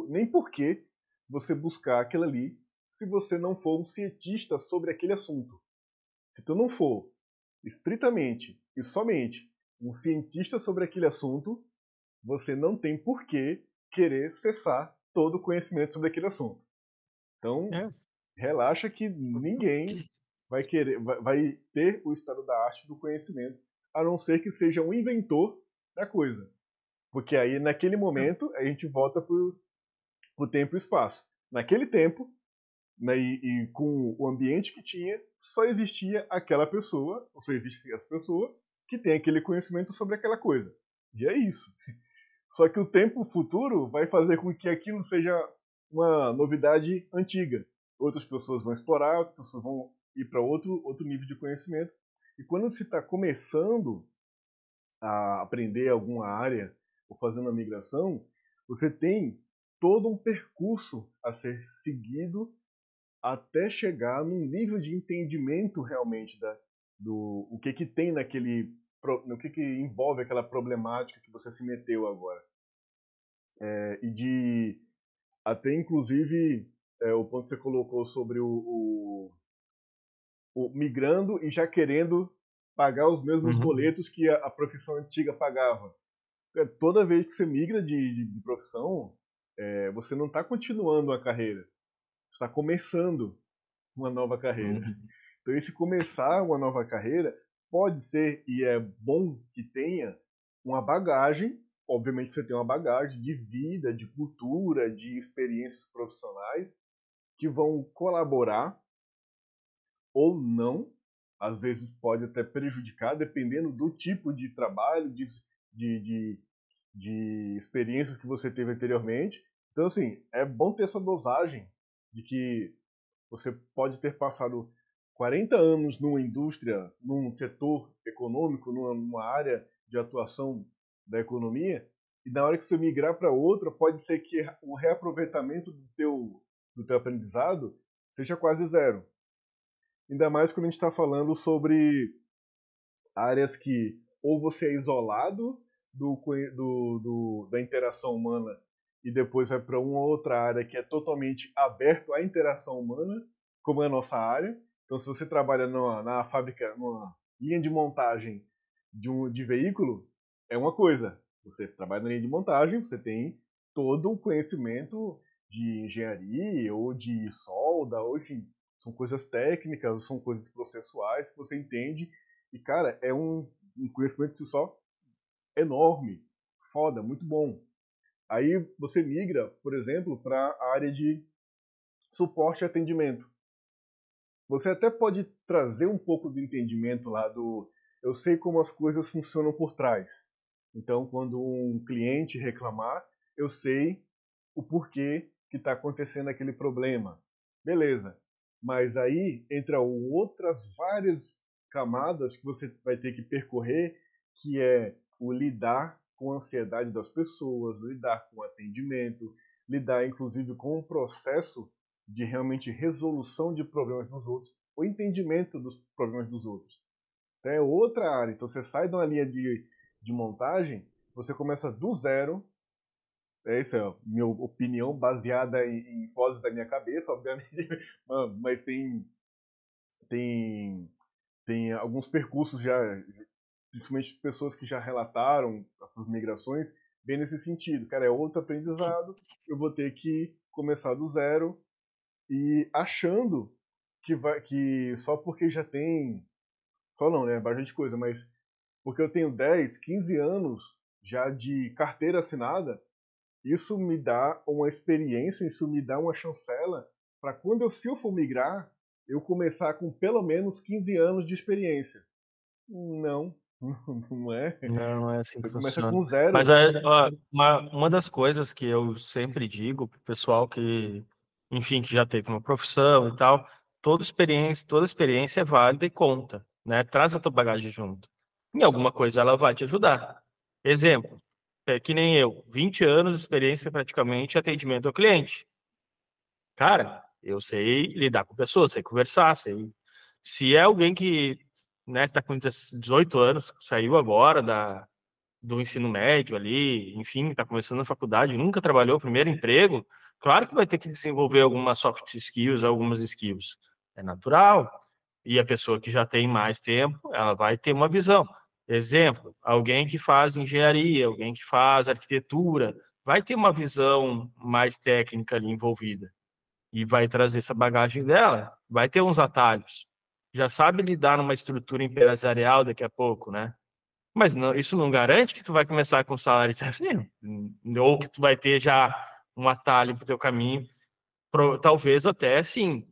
Nem por que você buscar aquilo ali se você não for um cientista sobre aquele assunto. Se tu não for estritamente e somente um cientista sobre aquele assunto, você não tem por que querer cessar todo o conhecimento sobre aquele assunto. Então, É. relaxa que ninguém vai ter o estado da arte do conhecimento, a não ser que seja um inventor da coisa. Porque aí, naquele momento, a gente volta pro tempo e espaço. Naquele tempo, né, e com o ambiente que tinha, só existia aquela pessoa, ou só existe essa pessoa, que tem aquele conhecimento sobre aquela coisa. E é isso. Só que o tempo futuro vai fazer com que aquilo seja uma novidade antiga. Outras pessoas vão explorar, outras pessoas vão ir para outro nível de conhecimento. E quando se está começando a aprender alguma área ou fazendo a migração, você tem todo um percurso a ser seguido até chegar num nível de entendimento realmente do o que tem no que envolve aquela problemática que você se meteu agora. E de até inclusive o ponto que você colocou sobre o migrando e já querendo pagar os mesmos Uhum. boletos que a profissão antiga pagava. Toda vez que você migra de profissão, você não está continuando a carreira, você está começando uma nova carreira. Uhum. Então, esse começar uma nova carreira pode ser, e é bom que tenha, uma bagagem. Obviamente você tem uma bagagem de vida, de cultura, de experiências profissionais que vão colaborar ou não. Às vezes pode até prejudicar, dependendo do tipo de trabalho, de, de, de experiências que você teve anteriormente. Então, assim, é bom ter essa dosagem de que você pode ter passado 40 anos numa indústria, num setor econômico, numa área de atuação da economia, e na hora que você migrar para outra, pode ser que o reaproveitamento do teu aprendizado seja quase zero. Ainda mais quando a gente está falando sobre áreas que ou você é isolado da interação humana e depois vai para uma outra área que é totalmente aberto à interação humana, como é a nossa área. Então, se você trabalha na fábrica, numa linha de montagem de veículo, é uma coisa. Você trabalha na linha de montagem, você tem todo o conhecimento de engenharia ou de solda, ou enfim, são coisas técnicas, são coisas processuais que você entende. E, cara, é um conhecimento de si só enorme, foda, muito bom. Aí você migra, por exemplo, para a área de suporte e atendimento. Você até pode trazer um pouco do entendimento lá do eu sei como as coisas funcionam por trás. Então, quando um cliente reclamar, eu sei o porquê que está acontecendo aquele problema. Beleza. Mas aí entra outras várias camadas que você vai ter que percorrer, que é o lidar com a ansiedade das pessoas, lidar com o atendimento, lidar inclusive com o processo de realmente resolução de problemas dos outros, o entendimento dos problemas dos outros. Então é outra área. Então você sai de uma linha de montagem, você começa do zero. Essa é a minha opinião baseada em vozes da minha cabeça, obviamente, mas tem, tem alguns percursos já, principalmente pessoas que já relataram essas migrações, bem nesse sentido. Cara, é outro aprendizado, eu vou ter que começar do zero e achando que só porque já tem, só não, né, bastante coisa, mas porque eu tenho 10, 15 anos já de carteira assinada, isso me dá uma experiência, isso me dá uma chancela para quando se eu for migrar, eu começar com pelo menos 15 anos de experiência. Não, não é. Não, não é assim Você que começa funciona. com Mas zero. ó, uma das coisas que eu sempre digo pro pessoal que, enfim, que já teve uma profissão e tal, toda experiência é válida e conta, né? Traz a tua bagagem junto. Em alguma coisa ela vai te ajudar. Exemplo, é que nem eu, 20 anos de experiência praticamente em atendimento ao cliente. Cara, eu sei lidar com pessoas, sei conversar, sei. Se é alguém que, né, tá com 18 anos, saiu agora do ensino médio ali, enfim, está começando a faculdade, nunca trabalhou, primeiro emprego, claro que vai ter que desenvolver algumas soft skills, algumas skills. É natural. E a pessoa que já tem mais tempo, ela vai ter uma visão. Exemplo, alguém que faz engenharia, alguém que faz arquitetura, vai ter uma visão mais técnica ali envolvida e vai trazer essa bagagem dela, vai ter uns atalhos. Já sabe lidar numa estrutura empresarial daqui a pouco, né? Mas isso não garante que tu vai começar com salário certinho, ou que tu vai ter já um atalho para o teu caminho. Talvez até, sim,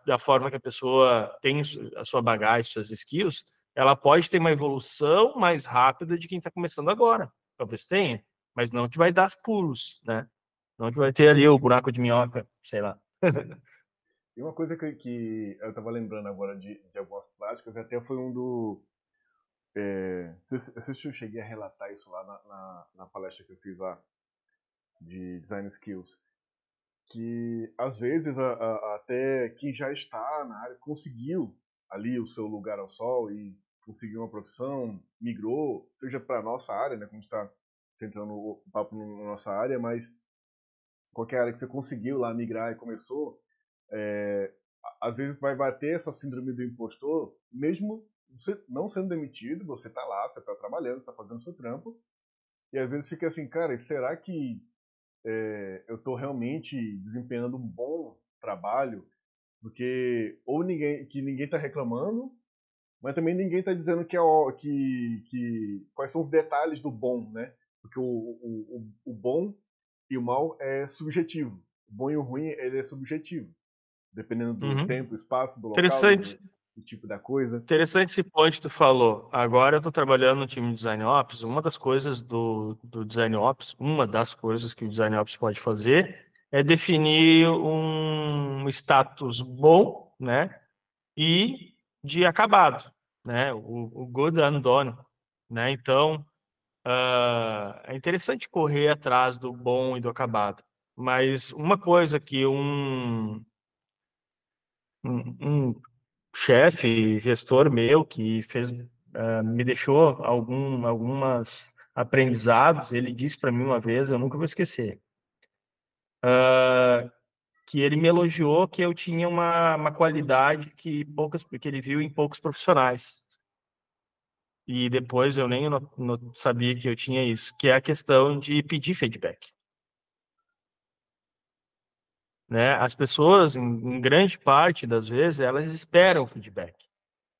da forma que a pessoa tem a sua bagagem, suas skills, ela pode ter uma evolução mais rápida de quem está começando agora. Talvez tenha, mas não que vai dar pulos, né? Não que vai ter ali o buraco de minhoca, sei lá. E uma coisa que eu estava lembrando agora de algumas práticas, até foi um do. Não sei se eu cheguei a relatar isso lá na palestra que eu fiz lá, de Design Skills. Que às vezes até quem já está na área conseguiu ali o seu lugar ao sol e conseguiu uma profissão, migrou, seja para a nossa área, né, como está centrando o papo na nossa área, mas qualquer área que você conseguiu lá migrar e começou, é, às vezes vai bater essa síndrome do impostor, mesmo você não sendo demitido, você está lá, você está trabalhando, está fazendo seu trampo, e às vezes fica assim, cara, será que eu estou realmente desempenhando um bom trabalho? Porque ou ninguém está reclamando, mas também ninguém está dizendo que quais são os detalhes do bom, né? Porque o bom e o mal é subjetivo. O bom e o ruim, ele é subjetivo. Dependendo do Uhum. tempo, espaço, do local, Interessante. do tipo da coisa. Interessante esse ponto que tu falou. Agora eu estou trabalhando no time de Design Ops. Uma das coisas do Design Ops, uma das coisas que o Design Ops pode fazer é definir um status bom, né? E de acabado, né? O good and done, né? Então, é interessante correr atrás do bom e do acabado. Mas uma coisa que um chefe, gestor meu, que fez, me deixou algumas aprendizados, ele disse para mim uma vez, eu nunca vou esquecer, que ele me elogiou que eu tinha uma qualidade que ele viu em poucos profissionais. E depois eu nem sabia que eu tinha isso, que é a questão de pedir feedback. Né? As pessoas, em grande parte das vezes, elas esperam feedback,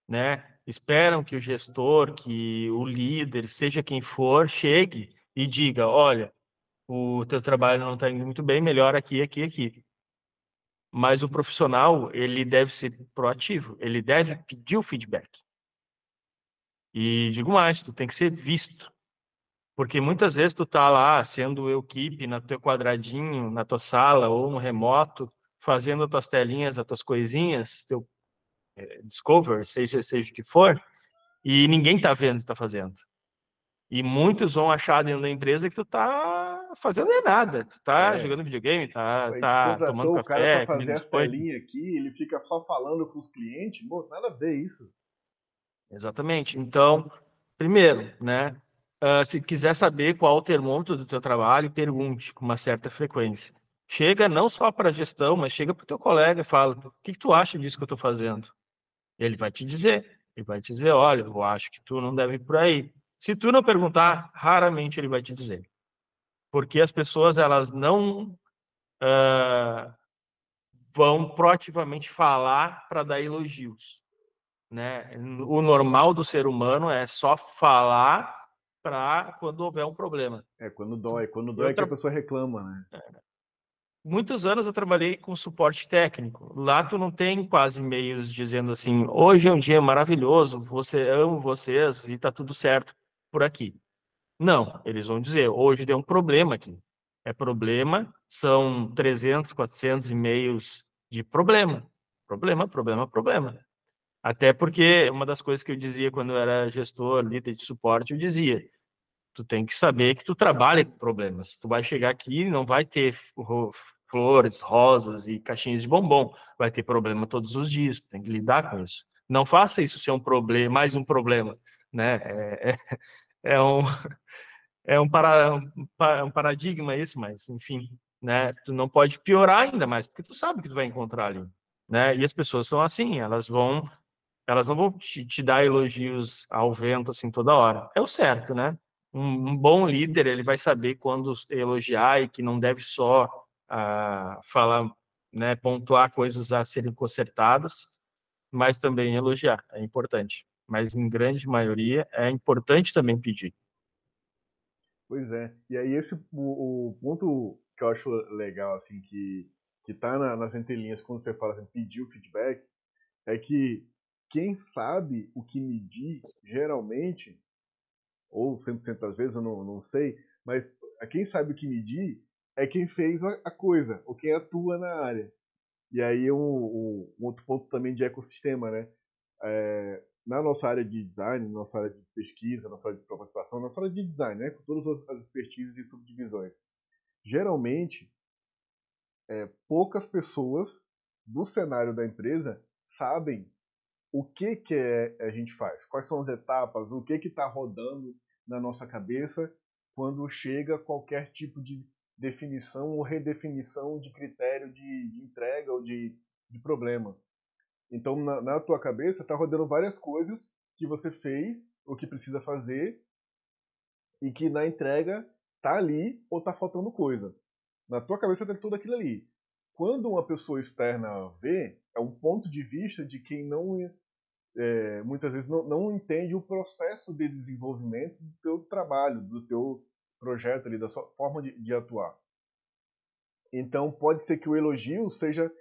né? Esperam que o gestor, que o líder, seja quem for, chegue e diga, olha, o teu trabalho não está indo muito bem, melhora aqui, aqui, aqui. Mas o profissional, ele deve ser proativo, ele deve pedir o feedback. E digo mais, tu tem que ser visto. Porque muitas vezes tu tá lá sendo equipe no teu quadradinho, na tua sala ou no remoto, fazendo as tuas telinhas, as tuas coisinhas, teu discover, seja o que for, e ninguém tá vendo o que tá fazendo. E muitos vão achar dentro da empresa que tu tá fazendo nada, tu tá É, jogando videogame, a gente tá tomando contratou o cara para café, fazer comendo as biscoito. telinhas aqui, ele fica só falando com os clientes. Pô, nada a ver isso. Exatamente. Então, primeiro, né, se quiser saber qual o termômetro do teu trabalho, pergunte com uma certa frequência. Chega não só para a gestão, mas chega para o teu colega e fala, o que que tu acha disso que eu estou fazendo? Ele vai te dizer. Ele vai te dizer, olha, eu acho que tu não deve ir por aí. Se tu não perguntar, raramente ele vai te dizer. Porque as pessoas, elas não vão proativamente falar para dar elogios, né? O normal do ser humano é só falar para quando houver um problema. É, quando dói. Quando dói Eu é que a pessoa reclama, né? Muitos anos eu trabalhei com suporte técnico. Lá tu não tem quase e-mails dizendo assim: hoje é um dia maravilhoso, você amo vocês e tá tudo certo por aqui. Não, eles vão dizer: hoje deu um problema aqui. É problema, são 300, 400 e-mails de problema. Problema, problema, problema. Até porque uma das coisas que eu dizia quando eu era gestor, líder de suporte, eu dizia: tu tem que saber que tu trabalha com problemas. Tu vai chegar aqui e não vai ter flores, rosas e caixinhas de bombom. Vai ter problema todos os dias. Tu tem que lidar com isso. Não faça isso ser um problema, mais um problema, né? É um, um paradigma esse, mas enfim, né? Tu não pode piorar ainda mais, porque tu sabe o que tu vai encontrar ali, né? E as pessoas são assim, elas não vão te dar elogios ao vento assim toda hora. É o certo, né? Um bom líder, ele vai saber quando elogiar e que não deve só falar, né, pontuar coisas a serem consertadas, mas também elogiar. É importante. Mas em grande maioria é importante também pedir. Pois é. E aí esse o ponto que eu acho legal assim que tá nas entrelinhas quando você fala assim, pedir o feedback é que quem sabe o que medir geralmente ou 100% das vezes, eu não sei, mas quem sabe o que medir é quem fez a coisa, ou quem atua na área. E aí um outro ponto também de ecossistema, né? Na nossa área de design, na nossa área de pesquisa, na nossa área de prototipação, na nossa área de design, né? Com todas as expertises e subdivisões. Geralmente, poucas pessoas do cenário da empresa sabem o que a gente faz, quais são as etapas, o que está rodando na nossa cabeça quando chega qualquer tipo de definição ou redefinição de critério de entrega ou de problema. Então, na tua cabeça, está rodando várias coisas que você fez, o que precisa fazer, e que na entrega tá ali ou tá faltando coisa. Na tua cabeça tem tudo aquilo ali. Quando uma pessoa externa vê, é um ponto de vista de quem não muitas vezes não entende o processo de desenvolvimento do teu trabalho, do teu projeto ali, da sua forma de atuar. Então pode ser que o elogio seja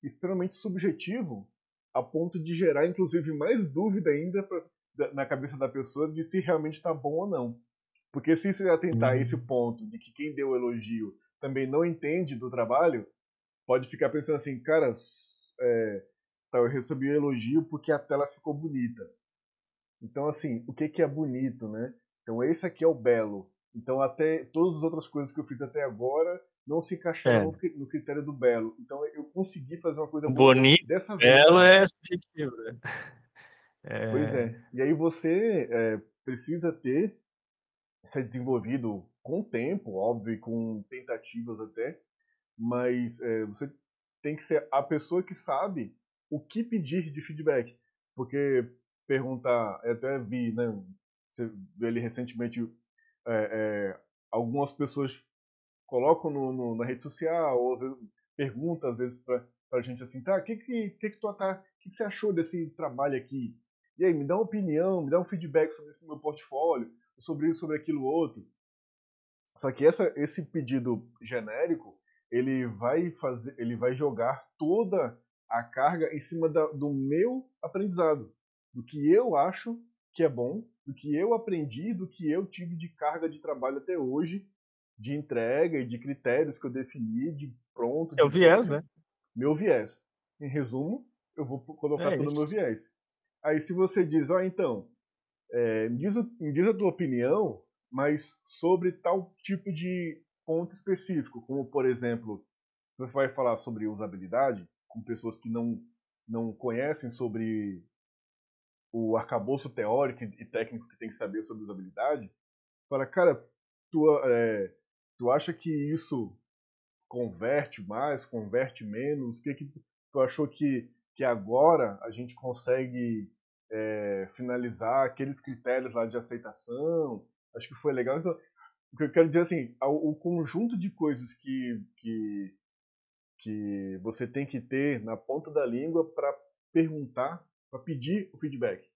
extremamente subjetivo, a ponto de gerar inclusive mais dúvida ainda na cabeça da pessoa de se realmente está bom ou não. Porque se você atentar a esse Uhum. ponto de que quem deu o elogio também não entende do trabalho, pode ficar pensando assim, cara, tá, eu recebi o elogio porque a tela ficou bonita. Então, assim, o que que é bonito, né? Então, esse aqui é o belo. Então, até todas as outras coisas que eu fiz até agora não se encaixaram É, no critério do belo. Então, eu consegui fazer uma coisa boa bonito, dessa vez. belo é subjetivo, né? Pois É, é. E aí você precisa ter ser desenvolvido com tempo, óbvio, e com tentativas até, mas você tem que ser a pessoa que sabe o que pedir de feedback. Porque perguntar, eu até vi, né? Você viu ali recentemente, algumas pessoas colocam na rede social, ou às vezes, perguntam às vezes pra gente assim, tá, que você achou desse trabalho aqui? E aí, me dá uma opinião, me dá um feedback sobre esse meu portfólio, sobre isso, sobre aquilo outro. Só que esse pedido genérico, ele vai jogar toda a carga em cima do meu aprendizado, do que eu acho que é bom, do que eu aprendi, do que eu tive de carga de trabalho até hoje, de entrega e de critérios que eu defini, de pronto, é o de viés, tudo, né? meu viés. Em resumo, eu vou colocar É todo o meu isso. viés. Aí se você diz, ó, então, me diz a tua opinião, mas sobre tal tipo de ponto específico, como por exemplo, você vai falar sobre usabilidade com pessoas que não conhecem sobre o arcabouço teórico e técnico que tem que saber sobre usabilidade. Fala, cara, tu, tu acha que isso converte mais, converte menos? O que que tu achou que agora a gente consegue finalizar aqueles critérios lá de aceitação? Acho que foi legal. Então, o que eu quero dizer assim, o conjunto de coisas que você tem que ter na ponta da língua para perguntar, para pedir o feedback.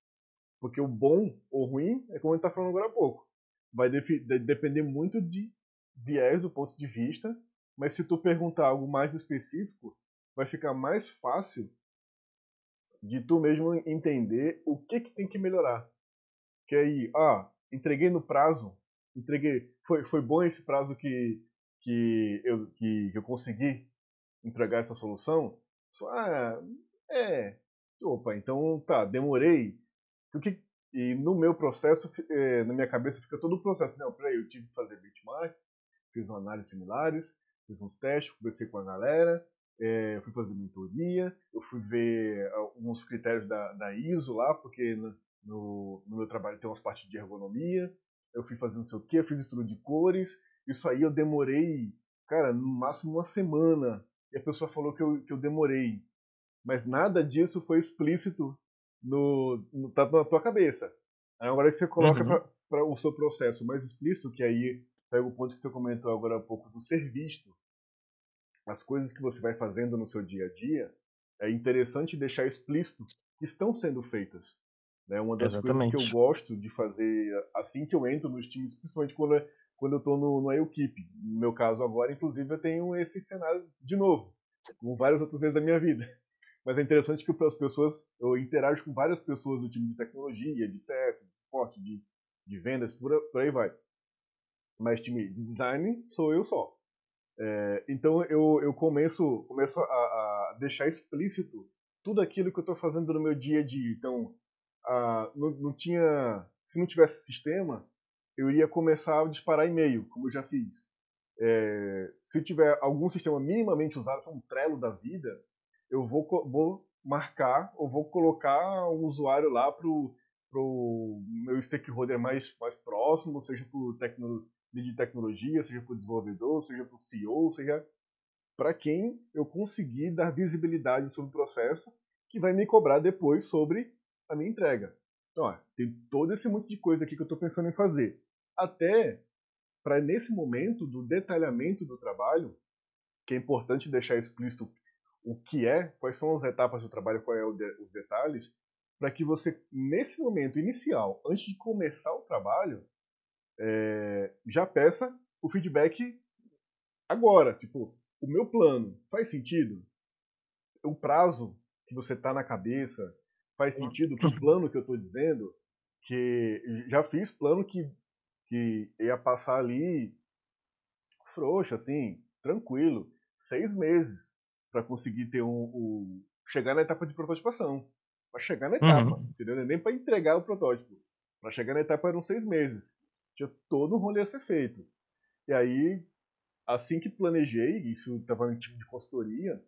Porque o bom ou ruim é como a gente está falando agora há pouco. Vai depender muito de viés do ponto de vista, mas se tu perguntar algo mais específico, vai ficar mais fácil de tu mesmo entender o que tem que melhorar. Que aí, entreguei no prazo, foi bom esse prazo que eu consegui entregar essa solução? Só, é, opa, então tá, demorei. O que, e no meu processo, na minha cabeça fica todo o processo. Não, peraí, eu tive que fazer benchmark, fiz uma análise similares, fiz uns testes, conversei com a galera, fui fazer mentoria, eu fui ver alguns critérios da ISO lá, porque no meu trabalho tem umas partes de ergonomia, eu fui fazer não sei o que, eu fiz estudo de cores, isso aí eu demorei, cara, no máximo uma semana, e a pessoa falou que eu demorei, mas nada disso foi explícito tá na tua cabeça. Aí agora que você coloca Uhum. para o seu processo mais explícito, que aí pega o ponto que você comentou agora há pouco do ser visto, as coisas que você vai fazendo no seu dia a dia, é interessante deixar explícito que estão sendo feitas. É uma das coisas que eu Exatamente. gosto de fazer assim que eu entro nos times, principalmente quando eu estou no equipe. No meu caso agora, inclusive, eu tenho esse cenário de novo, com várias outras vezes da minha vida. Mas é interessante que as pessoas, eu interajo com várias pessoas do time de tecnologia, de CS, de suporte, de vendas, por aí vai. Mas time de design sou eu só. Então eu começo a deixar explícito tudo aquilo que eu estou fazendo no meu dia a dia. Então, não tinha, se não tivesse sistema, eu iria começar a disparar e-mail, como eu já fiz. Se tiver algum sistema minimamente usado, como um Trello da vida, eu vou marcar ou vou colocar um usuário lá pro meu stakeholder mais próximo, seja para o de tecnologia, seja para o desenvolvedor, seja para o CEO, seja para quem eu conseguir dar visibilidade sobre o processo que vai me cobrar depois sobre a minha entrega. Então, tem todo esse monte de coisa aqui que eu estou pensando em fazer. Até para nesse momento do detalhamento do trabalho, que é importante deixar explícito o que é, quais são as etapas do trabalho, quais são os detalhes, para que você, nesse momento inicial, antes de começar o trabalho, já peça o feedback agora. Tipo, o meu plano faz sentido? O prazo que você tá na cabeça faz sentido pro plano que eu tô dizendo? Que já fiz plano que ia passar ali frouxo, assim, tranquilo, 6 meses para conseguir ter chegar na etapa de prototipação. Para chegar na etapa, Uhum. entendeu? Nem para entregar o protótipo. Para chegar na etapa eram 6 meses. Tinha todo um rolê a ser feito. E aí, assim que planejei, isso estava em tipo de consultoria,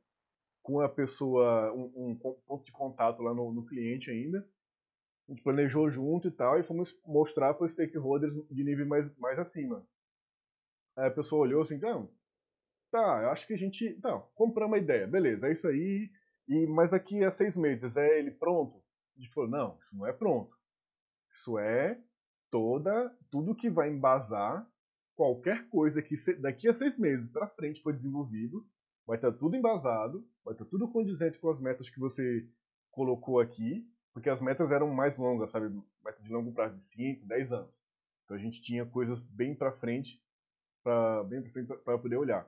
com a pessoa, um ponto de contato lá no cliente ainda, a gente planejou junto e tal, e fomos mostrar para os stakeholders de nível mais acima. Aí a pessoa olhou assim, não, tá, eu acho que a gente. Não, compramos a ideia, beleza, é isso aí. Mas aqui é 6 meses, é ele pronto? A gente falou, não, isso não é pronto. Isso é tudo que vai embasar qualquer coisa que daqui a 6 meses para frente foi desenvolvido, vai estar tudo embasado, vai estar tudo condizente com as metas que você colocou aqui, porque as metas eram mais longas, sabe? Metas de longo prazo, de 5, 10 anos. Então a gente tinha coisas bem para frente, para poder olhar.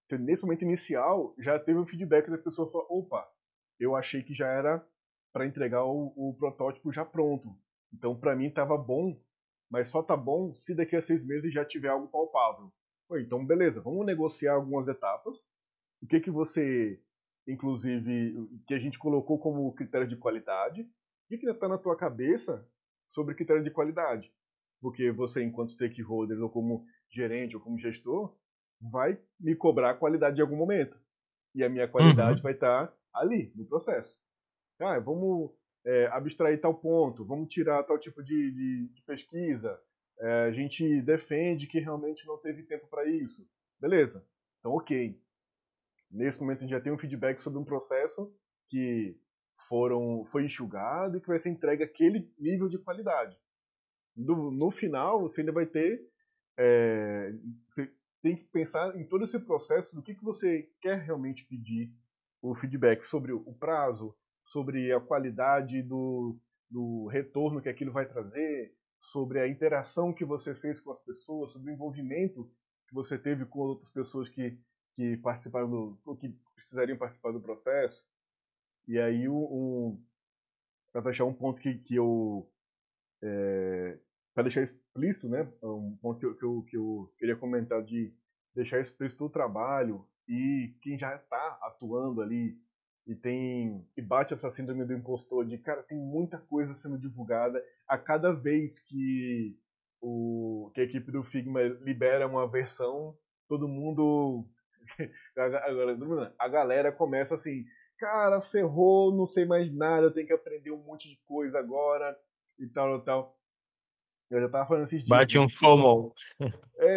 Então, nesse momento inicial, já teve um feedback da pessoa falar, opa, eu achei que já era para entregar o protótipo já pronto. Então, para mim, estava bom, mas só tá bom se daqui a 6 meses já tiver algo palpável. Pô, então, beleza, vamos negociar algumas etapas. O que você, inclusive, que a gente colocou como critério de qualidade? O que está na tua cabeça sobre critério de qualidade? Porque você, enquanto stakeholder, ou como gerente, ou como gestor, vai me cobrar a qualidade em algum momento. E a minha qualidade Uhum. vai estar ali, no processo. Ah, vamos abstrair tal ponto, vamos tirar tal tipo de pesquisa. A gente defende que realmente não teve tempo para isso. Beleza. Então, ok. Nesse momento, a gente já tem um feedback sobre um processo que foi enxugado e que vai ser entregue aquele nível de qualidade. No final, você ainda vai ter. Você tem que pensar em todo esse processo do que você quer realmente pedir o feedback sobre o prazo, sobre a qualidade do retorno que aquilo vai trazer, sobre a interação que você fez com as pessoas, sobre o envolvimento que você teve com outras pessoas que participaram ou que precisariam participar do processo. E aí, para fechar um ponto que eu para deixar explícito, né, um ponto que eu queria comentar de deixar explícito o trabalho e quem já está atuando ali e bate essa síndrome do impostor de, cara, tem muita coisa sendo divulgada a cada vez que a equipe do Figma libera uma versão, todo mundo a galera começa assim, cara, ferrou, não sei mais nada, eu tenho que aprender um monte de coisa agora e tal, e tal. Eu já tava falando esses dias, Bate um FOMO.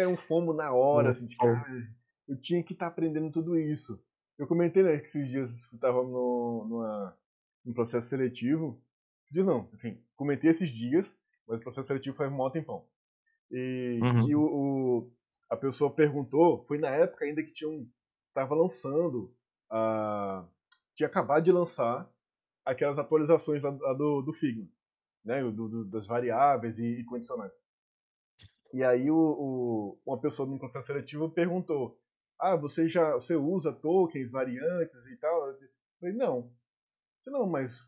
um fomo na hora, Um assim, de FOMO. cara, eu tinha que estar aprendendo tudo isso. Eu comentei, né, que esses dias eu tava num processo seletivo. Dias não, assim, comentei esses dias, mas o processo seletivo faz um mó tempão. E Uhum. a pessoa perguntou, foi na época ainda que tava lançando, tinha acabado de lançar aquelas atualizações lá do Figma, né, das variáveis e condicionais. E aí uma pessoa no processo seletivo perguntou: "Ah, você usa tokens, variantes e tal?" Eu falei: "Não." Não, mas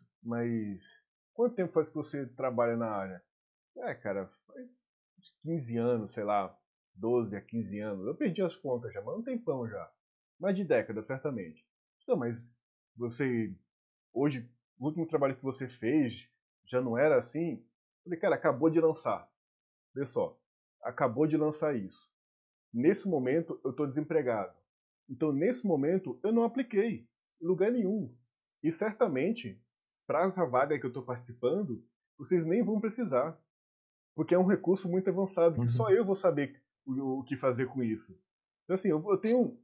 quanto tempo faz que você trabalha na área? Cara, faz uns 15 anos, sei lá, 12 a 15 anos. Eu perdi as contas já, mas um tempão já. Mais de década, certamente. Não, mas você hoje, o último trabalho que você fez já não era assim? Eu falei, cara, acabou de lançar. Vê só, acabou de lançar isso. Nesse momento, eu estou desempregado. Então, nesse momento, eu não apliquei em lugar nenhum. E certamente, para essa vaga que eu estou participando, vocês nem vão precisar. Porque é um recurso muito avançado, que só Uhum. eu vou saber o que fazer com isso. Então, assim, eu tenho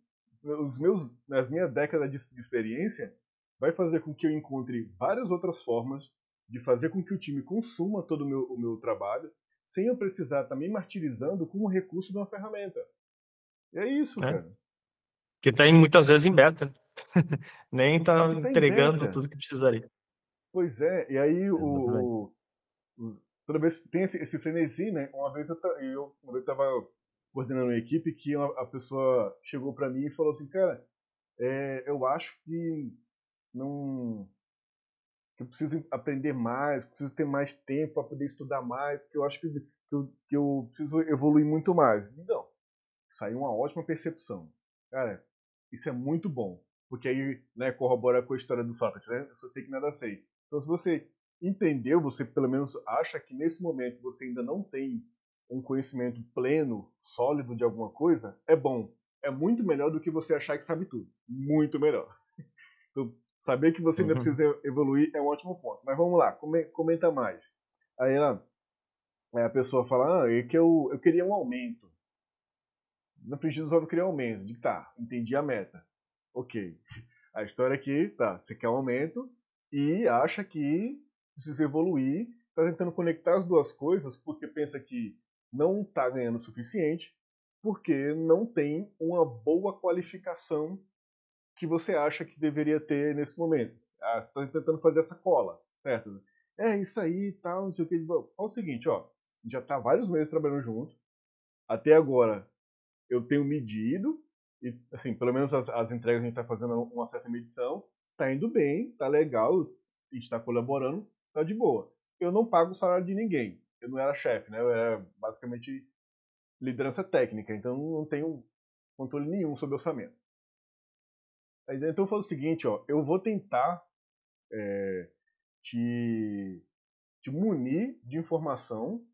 as minhas décadas de experiência vai fazer com que eu encontre várias outras formas de fazer com que o time consuma todo o meu trabalho, sem eu precisar estar me martirizando com o recurso de uma ferramenta. E é isso, Né? cara. Que tem muitas vezes em beta. Nem tá E tá em entregando beta. tudo que precisaria. Pois é, e aí Exatamente. toda vez tem esse frenesi, né? Uma vez eu tava coordenando uma equipe que a pessoa chegou para mim e falou assim, cara, eu acho que não que eu preciso aprender mais, preciso ter mais tempo para poder estudar mais, que eu acho que eu preciso evoluir muito mais. Então, saiu uma ótima percepção. Cara, isso é muito bom. Porque aí, né, corrobora com a história do Sócrates, né? Eu só sei que nada sei. Então, se você entendeu, você pelo menos acha que nesse momento você ainda não tem um conhecimento pleno, sólido de alguma coisa, é bom. É muito melhor do que você achar que sabe tudo. Muito melhor. Então, saber que você ainda Uhum. precisa evoluir é um ótimo ponto. Mas vamos lá, comenta mais. Aí a pessoa fala, é que eu queria um aumento. No frigir dos ovos eu queria um aumento. Digo, tá, entendi a meta. Ok. A história aqui, tá, você quer um aumento e acha que precisa evoluir, tá tentando conectar as duas coisas porque pensa que não tá ganhando o suficiente, porque não tem uma boa qualificação que você acha que deveria ter nesse momento. Ah, você está tentando fazer essa cola, certo? É isso aí e tal, não sei o que. Bom, é o seguinte, ó, já tá vários meses trabalhando junto. Até agora eu tenho medido, e assim, pelo menos as entregas a gente tá fazendo uma certa medição, tá indo bem, tá legal, a gente tá colaborando, tá de boa. Eu não pago o salário de ninguém. Eu não era chefe, né? Eu era basicamente liderança técnica, então não tenho controle nenhum sobre o orçamento. Então eu falo o seguinte, ó, eu vou tentar te, te munir de informação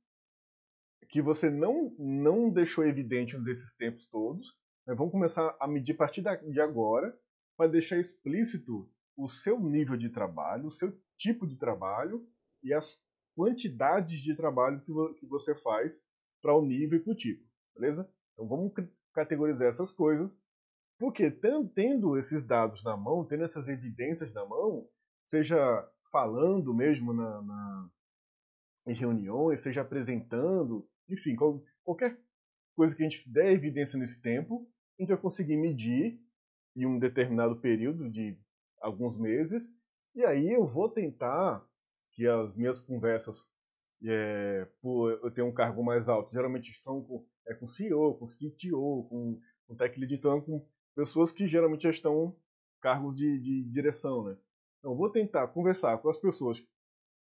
que você não deixou evidente nesses tempos todos. Né? Vamos começar a medir a partir de agora para deixar explícito o seu nível de trabalho, o seu tipo de trabalho e as quantidades de trabalho que você faz para o nível e para o tipo, beleza? Então vamos categorizar essas coisas, porque tendo esses dados na mão, tendo essas evidências na mão, seja falando mesmo em reuniões, seja apresentando, enfim, qualquer coisa que a gente der evidência nesse tempo, a gente vai conseguir medir em um determinado período de alguns meses, e aí eu vou tentar que as minhas conversas, por eu ter um cargo mais alto, geralmente são com CEO, com CTO, com tech lead, então com pessoas que geralmente já estão em cargos de direção, né? Então eu vou tentar conversar com as pessoas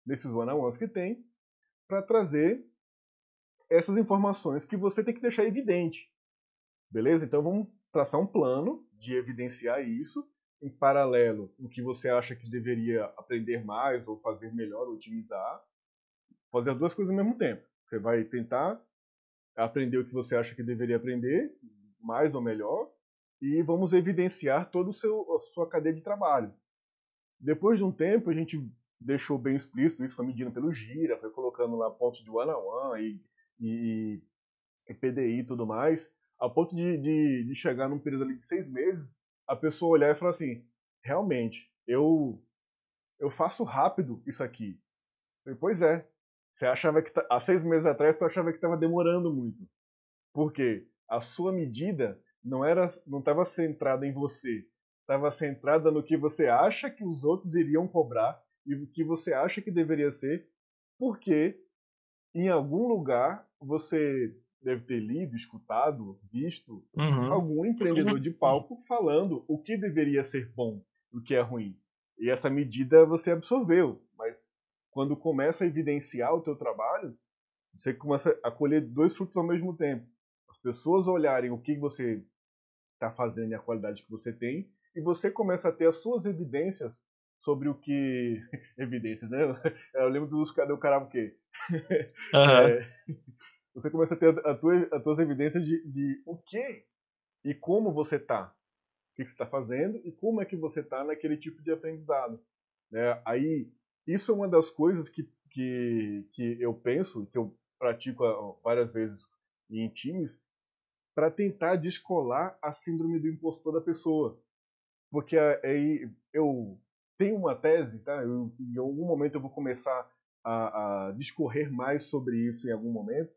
nesses one-on-ones que tem, para trazer essas informações que você tem que deixar evidente, beleza? Então vamos traçar um plano de evidenciar isso, em paralelo o que você acha que deveria aprender mais ou fazer melhor, otimizar, fazer as duas coisas ao mesmo tempo. Você vai tentar aprender o que você acha que deveria aprender, mais ou melhor, e vamos evidenciar toda a sua cadeia de trabalho. Depois de um tempo, a gente deixou bem explícito, isso foi medindo pelo Gira, foi colocando lá pontos de one-on-one e, e PDI e tudo mais, a ponto de chegar num período ali de 6 meses, a pessoa olhar e falar assim, realmente, eu faço rápido isso aqui. Eu falei, pois é, você achava que há 6 meses atrás tu achava que estava demorando muito. Por quê? A sua medida não estava centrada em você, estava centrada no que você acha que os outros iriam cobrar e o que você acha que deveria ser, porque em algum lugar você deve ter lido, escutado, visto Uhum. algum empreendedor de palco falando o que deveria ser bom e o que é ruim. E essa medida você absorveu, mas quando começa a evidenciar o teu trabalho, você começa a colher dois frutos ao mesmo tempo. As pessoas olharem o que você está fazendo e a qualidade que você tem, e você começa a ter as suas evidências sobre o que. Evidências, né? Eu lembro dos do karaokê. Aham. É, você começa a ter as tuas evidências de o que e como você está, o que você está fazendo e como é que você está naquele tipo de aprendizado. Né? Aí, isso é uma das coisas que eu penso, que eu pratico várias vezes em times, para tentar descolar a síndrome do impostor da pessoa. Porque aí eu tenho uma tese, tá? Em algum momento eu vou começar a discorrer mais sobre isso em algum momento,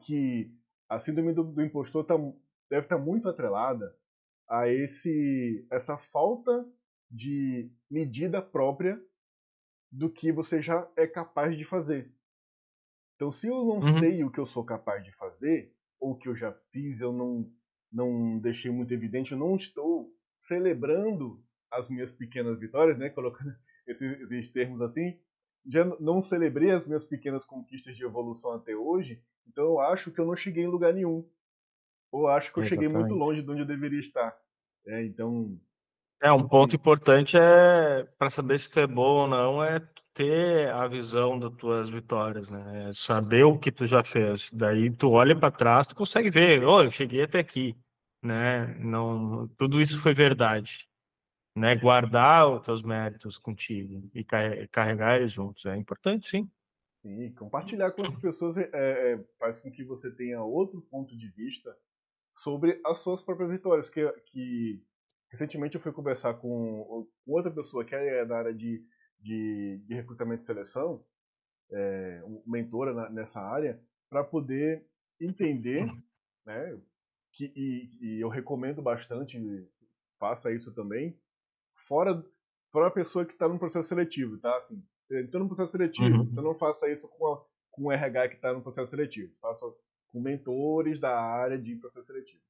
que a síndrome do impostor deve estar muito atrelada a essa falta de medida própria do que você já é capaz de fazer. Então, se eu não Uhum. sei o que eu sou capaz de fazer, ou o que eu já fiz, eu não deixei muito evidente, eu não estou celebrando as minhas pequenas vitórias, né? Colocando esses termos assim, já não celebrei as minhas pequenas conquistas de evolução até hoje, então eu acho que eu não cheguei em lugar nenhum. Ou acho que eu cheguei muito Exatamente. longe de onde eu deveria estar. Então, Um ponto sim, importante é para saber se tu é bom ou não, é tu ter a visão das tuas vitórias, né? É saber o que tu já fez. Daí tu olha para trás, tu consegue ver, oh, eu cheguei até aqui, né? Não, tudo isso foi verdade, né? Guardar os teus méritos contigo e carregar eles juntos é importante, sim. sim, compartilhar com outras pessoas faz com que você tenha outro ponto de vista sobre as suas próprias vitórias. Que recentemente eu fui conversar com outra pessoa que é da área de recrutamento e seleção, mentora nessa área, para poder entender, né? E eu recomendo bastante, faça isso também, fora, fora a pessoa que está no processo seletivo, tá? Assim, estou no processo seletivo, então Uhum. não faça isso com o RH que está no processo seletivo, faça com mentores da área de processo seletivo.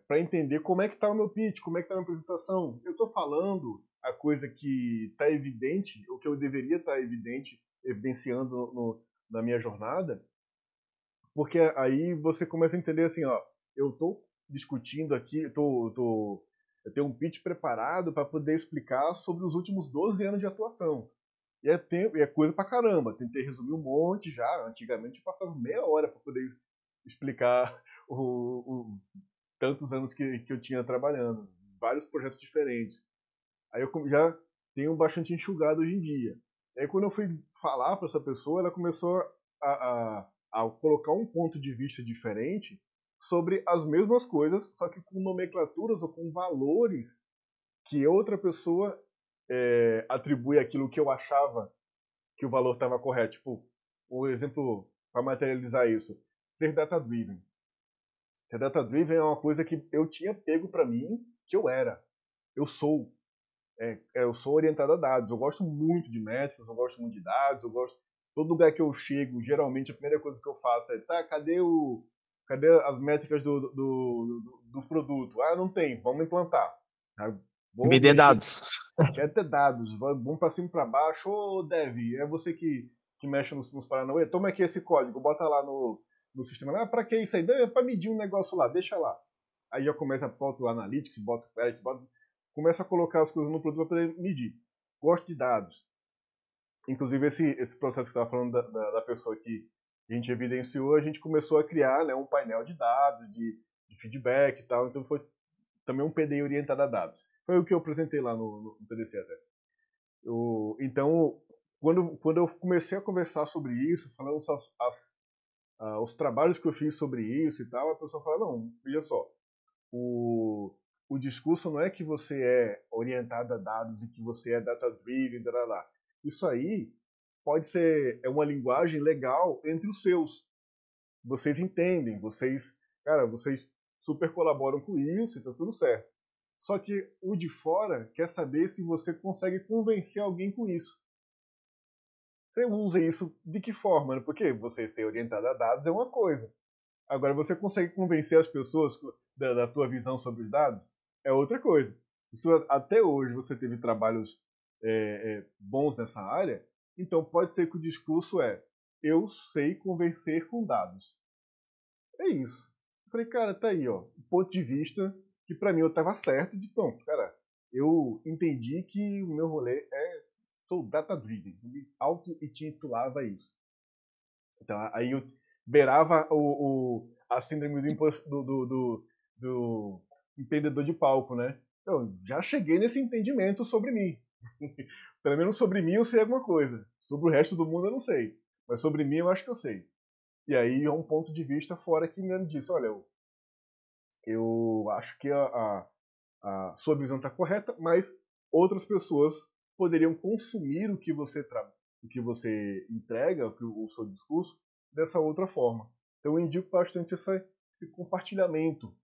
Para entender como é que está o meu pitch, como é que está a minha apresentação. Eu estou falando a coisa que está evidente, o que eu deveria estar evidenciando na minha jornada, porque aí você começa a entender assim, ó, eu estou discutindo aqui, eu tenho um pitch preparado para poder explicar sobre os últimos 12 anos de atuação. E é coisa pra caramba. Tentei resumir um monte já. Antigamente eu passava meia hora para poder explicar o tantos anos que eu tinha trabalhando, vários projetos diferentes. Aí eu já tenho bastante enxugado hoje em dia. E aí quando eu fui falar para essa pessoa, ela começou a colocar um ponto de vista diferente sobre as mesmas coisas, só que com nomenclaturas ou com valores que outra pessoa atribui aquilo que eu achava que o valor estava correto. Tipo, um exemplo para materializar isso, ser data-driven. Ser data-driven é uma coisa que eu tinha pego para mim que eu era. Eu sou. Eu sou orientado a dados. Eu gosto muito de métricas, eu gosto muito de dados, eu gosto. Todo lugar que eu chego, geralmente a primeira coisa que eu faço é, tá, cadê as métricas do produto? Ah, não tem, vamos implantar. Aí, vou Me dê mexer, dados. quer ter dados, vamos para cima e para baixo. Ô, Dev, é você que mexe nos Paranauê? Toma aqui esse código, bota lá no sistema. Ah, para que isso aí? É para medir um negócio lá, deixa lá. Aí já começa, bota o Analytics, bota o Query, começa a colocar as coisas no produto para poder medir. Gosto de dados. Inclusive, esse processo que você estava falando da pessoa que a gente evidenciou, a gente começou a criar, né, um painel de dados, de feedback e tal. Então, foi também um PDI orientado a dados. Foi o que eu apresentei lá no PDC até. Então, quando eu comecei a conversar sobre isso, falando os trabalhos que eu fiz sobre isso e tal, a pessoa fala, não, veja só, o, o discurso não é que você é orientado a dados e que você é data-driven, lá. Isso aí pode ser uma linguagem legal entre os seus. Vocês entendem, vocês super colaboram com isso e tá tudo certo. Só que o de fora quer saber se você consegue convencer alguém com isso. Você usa isso de que forma? Né? Porque você ser orientado a dados é uma coisa. Agora, você consegue convencer as pessoas da tua visão sobre os dados? É outra coisa. Se até hoje você teve trabalhos bons nessa área, então pode ser que o discurso é eu sei convencer com dados. É isso. Eu falei, cara, tá aí, ó. Um ponto de vista que pra mim eu tava certo de pronto, cara. Eu entendi que o meu rolê sou data-driven. Eu me auto-intitulava isso. Então, aí eu beirava a síndrome do empreendedor de palco, né? Então, já cheguei nesse entendimento sobre mim. Pelo menos sobre mim eu sei alguma coisa. Sobre o resto do mundo eu não sei. Mas sobre mim eu acho que eu sei. E aí é um ponto de vista fora que me disse, olha, eu acho que a sua visão está correta, mas outras pessoas poderiam consumir o que você entrega, o seu discurso, dessa outra forma. Então eu indico bastante esse compartilhamento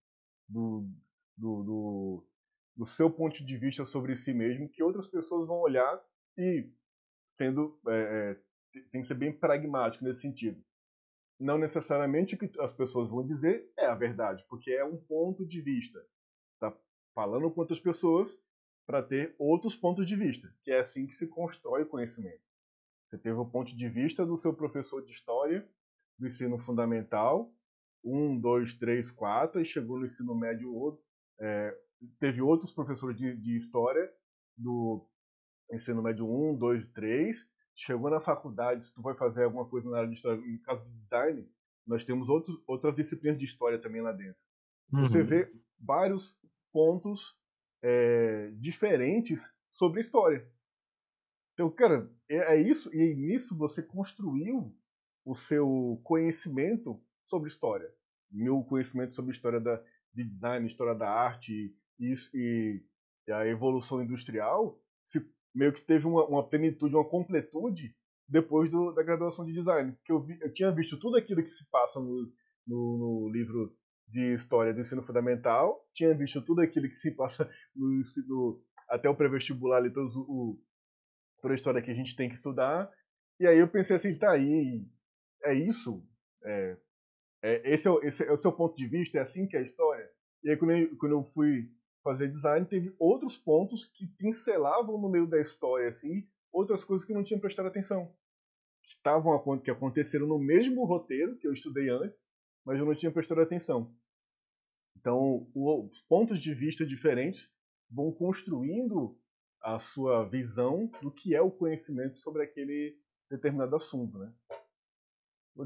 do, do, do, do seu ponto de vista sobre si mesmo, que outras pessoas vão olhar e sendo tem que ser bem pragmático nesse sentido. Não necessariamente o que as pessoas vão dizer é a verdade, porque é um ponto de vista. Está falando com outras pessoas para ter outros pontos de vista, que é assim que se constrói o conhecimento. Você teve o ponto de vista do seu professor de história do ensino fundamental, 1, 2, 3, 4, e chegou no ensino médio outro, teve outros professores de história do ensino médio 1, 2, 3, chegou na faculdade, se tu vai fazer alguma coisa na área de história, no caso de design, nós temos outras disciplinas de história também lá dentro. Você Uhum. vê vários pontos diferentes sobre história. Então, cara, é isso, e nisso você construiu o seu conhecimento sobre história. Meu conhecimento sobre história de design, história da arte e a evolução industrial meio que teve uma plenitude, uma completude depois da graduação de design. Que eu tinha visto tudo aquilo que se passa no livro de história do ensino fundamental, tinha visto tudo aquilo que se passa no ensino até o pré-vestibular, ali, toda a história que a gente tem que estudar. E aí eu pensei assim, tá aí, é isso? Esse é o seu ponto de vista? É assim que é a história? E aí quando eu fui fazer design, teve outros pontos que pincelavam no meio da história, assim, outras coisas que eu não tinha prestado atenção. Que aconteceram no mesmo roteiro que eu estudei antes, mas eu não tinha prestado atenção. Então, os pontos de vista diferentes vão construindo a sua visão do que é o conhecimento sobre aquele determinado assunto, né?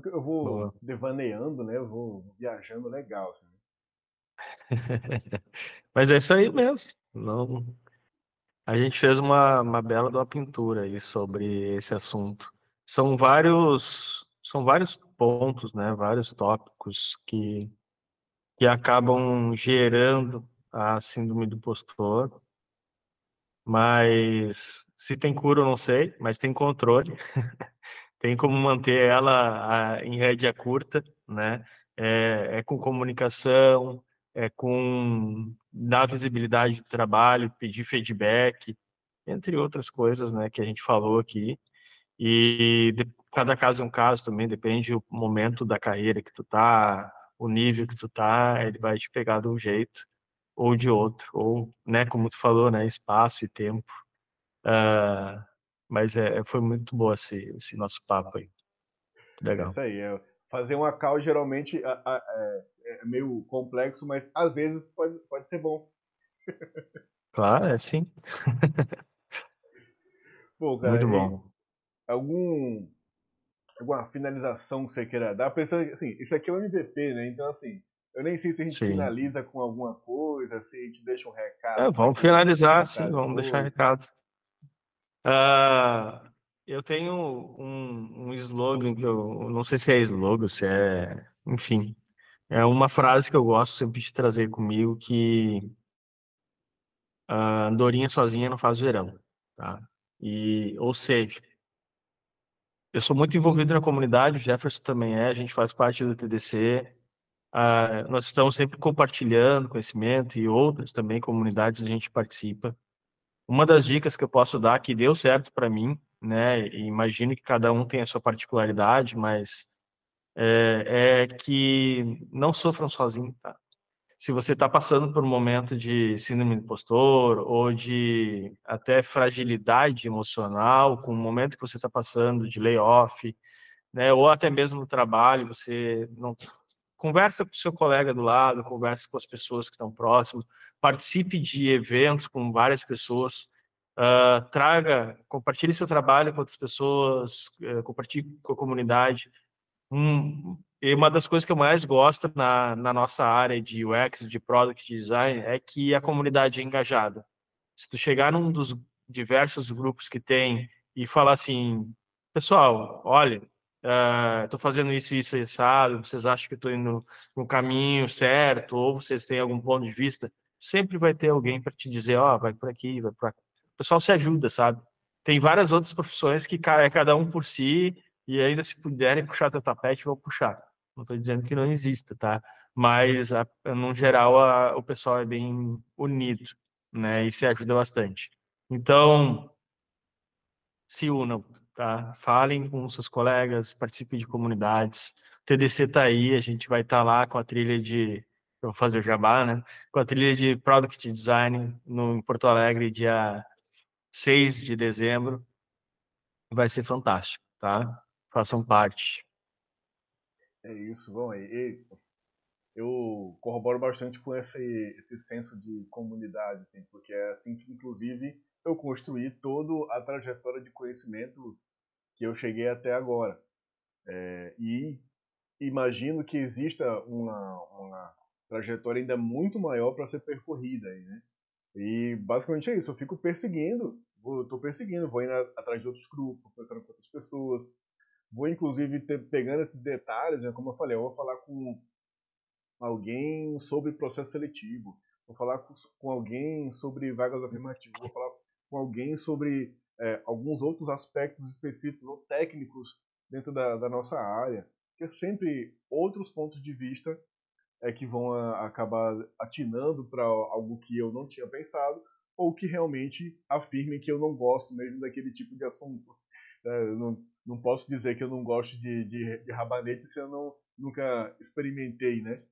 Eu vou Boa. devaneando, né? Eu vou viajando legal, assim. Mas é isso aí mesmo. Não, a gente fez uma bela de uma pintura aí sobre esse assunto. São vários pontos, né? Vários tópicos que acabam gerando a síndrome do impostor. Mas se tem cura, eu não sei, mas tem controle. Tem como manter ela em rédea curta, né? É com comunicação, é com dar visibilidade do trabalho, pedir feedback, entre outras coisas, né, que a gente falou aqui. E cada caso é um caso também, depende do momento da carreira que tu tá, o nível que tu tá, ele vai te pegar de um jeito ou de outro, ou, né, como tu falou, né, espaço e tempo. Ah, mas foi muito bom esse nosso papo aí. É Legal. isso aí. Fazer uma call geralmente é meio complexo, mas às vezes pode ser bom. Claro, é sim. Pô, cara, Muito e bom. algum, alguma finalização que você queira dar? Pensando, assim, isso aqui é um MVP, né? Então, assim, eu nem sei se a gente Sim. finaliza com alguma coisa, se a gente deixa um recado para Vamos quem finalizar, está sim, vamos deixar depois. recado. Ah, eu tenho um slogan que eu não sei se é slogan, se é, enfim, é uma frase que eu gosto sempre de trazer comigo que a andorinha sozinha não faz verão, tá? Ou seja, eu sou muito envolvido na comunidade, o Jefferson também a gente faz parte do TDC. Nós estamos sempre compartilhando conhecimento e outras também comunidades a gente participa. Uma das dicas que eu posso dar que deu certo para mim, né? E imagino que cada um tem a sua particularidade, mas é que não sofram sozinhos, tá? Se você está passando por um momento de síndrome do impostor ou de até fragilidade emocional, com o momento que você está passando de layoff, né? Ou até mesmo no trabalho, você não conversa com o seu colega do lado, converse com as pessoas que estão próximas, participe de eventos com várias pessoas, compartilhe seu trabalho com outras pessoas, compartilhe com a comunidade. E uma das coisas que eu mais gosto na nossa área de UX, de Product Design, é que a comunidade é engajada. Se tu chegar num dos diversos grupos que tem e falar assim, pessoal, olha, estou fazendo isso e assado, vocês acham que eu estou indo no caminho certo, ou vocês têm algum ponto de vista, sempre vai ter alguém para te dizer, ó, vai por aqui, vai por aqui. O pessoal se ajuda, sabe? Tem várias outras profissões que é cada um por si, e ainda se puderem puxar teu tapete, vão puxar. Não estou dizendo que não exista, tá? Mas, no geral, o pessoal é bem unido, né? E se ajuda bastante. Então, se unam. tá? Falem com seus colegas, participem de comunidades. O TDC tá aí, a gente vai estar lá com a trilha de, eu vou fazer o jabá, né? Com a trilha de Product Design no, em Porto Alegre, dia 6 de dezembro. Vai ser fantástico, tá? Façam parte. É isso, bom, eu corroboro bastante com esse senso de comunidade, assim, porque é assim que, inclusive, eu construí toda a trajetória de conhecimento que eu cheguei até agora. E imagino que exista uma trajetória ainda muito maior para ser percorrida aí, né? E basicamente é isso, eu fico perseguindo, tô perseguindo, vou indo atrás de outros grupos, conversando com outras pessoas, vou inclusive pegando esses detalhes, né, como eu falei, eu vou falar com alguém sobre processo seletivo, vou falar com alguém sobre vagas afirmativas, vou falar com alguém sobre alguns outros aspectos específicos ou técnicos dentro da nossa área, que é sempre outros pontos de vista que vão acabar atinando para algo que eu não tinha pensado ou que realmente afirmem que eu não gosto mesmo daquele tipo de assunto. Eu não posso dizer que eu não gosto de rabanete se eu nunca experimentei, né?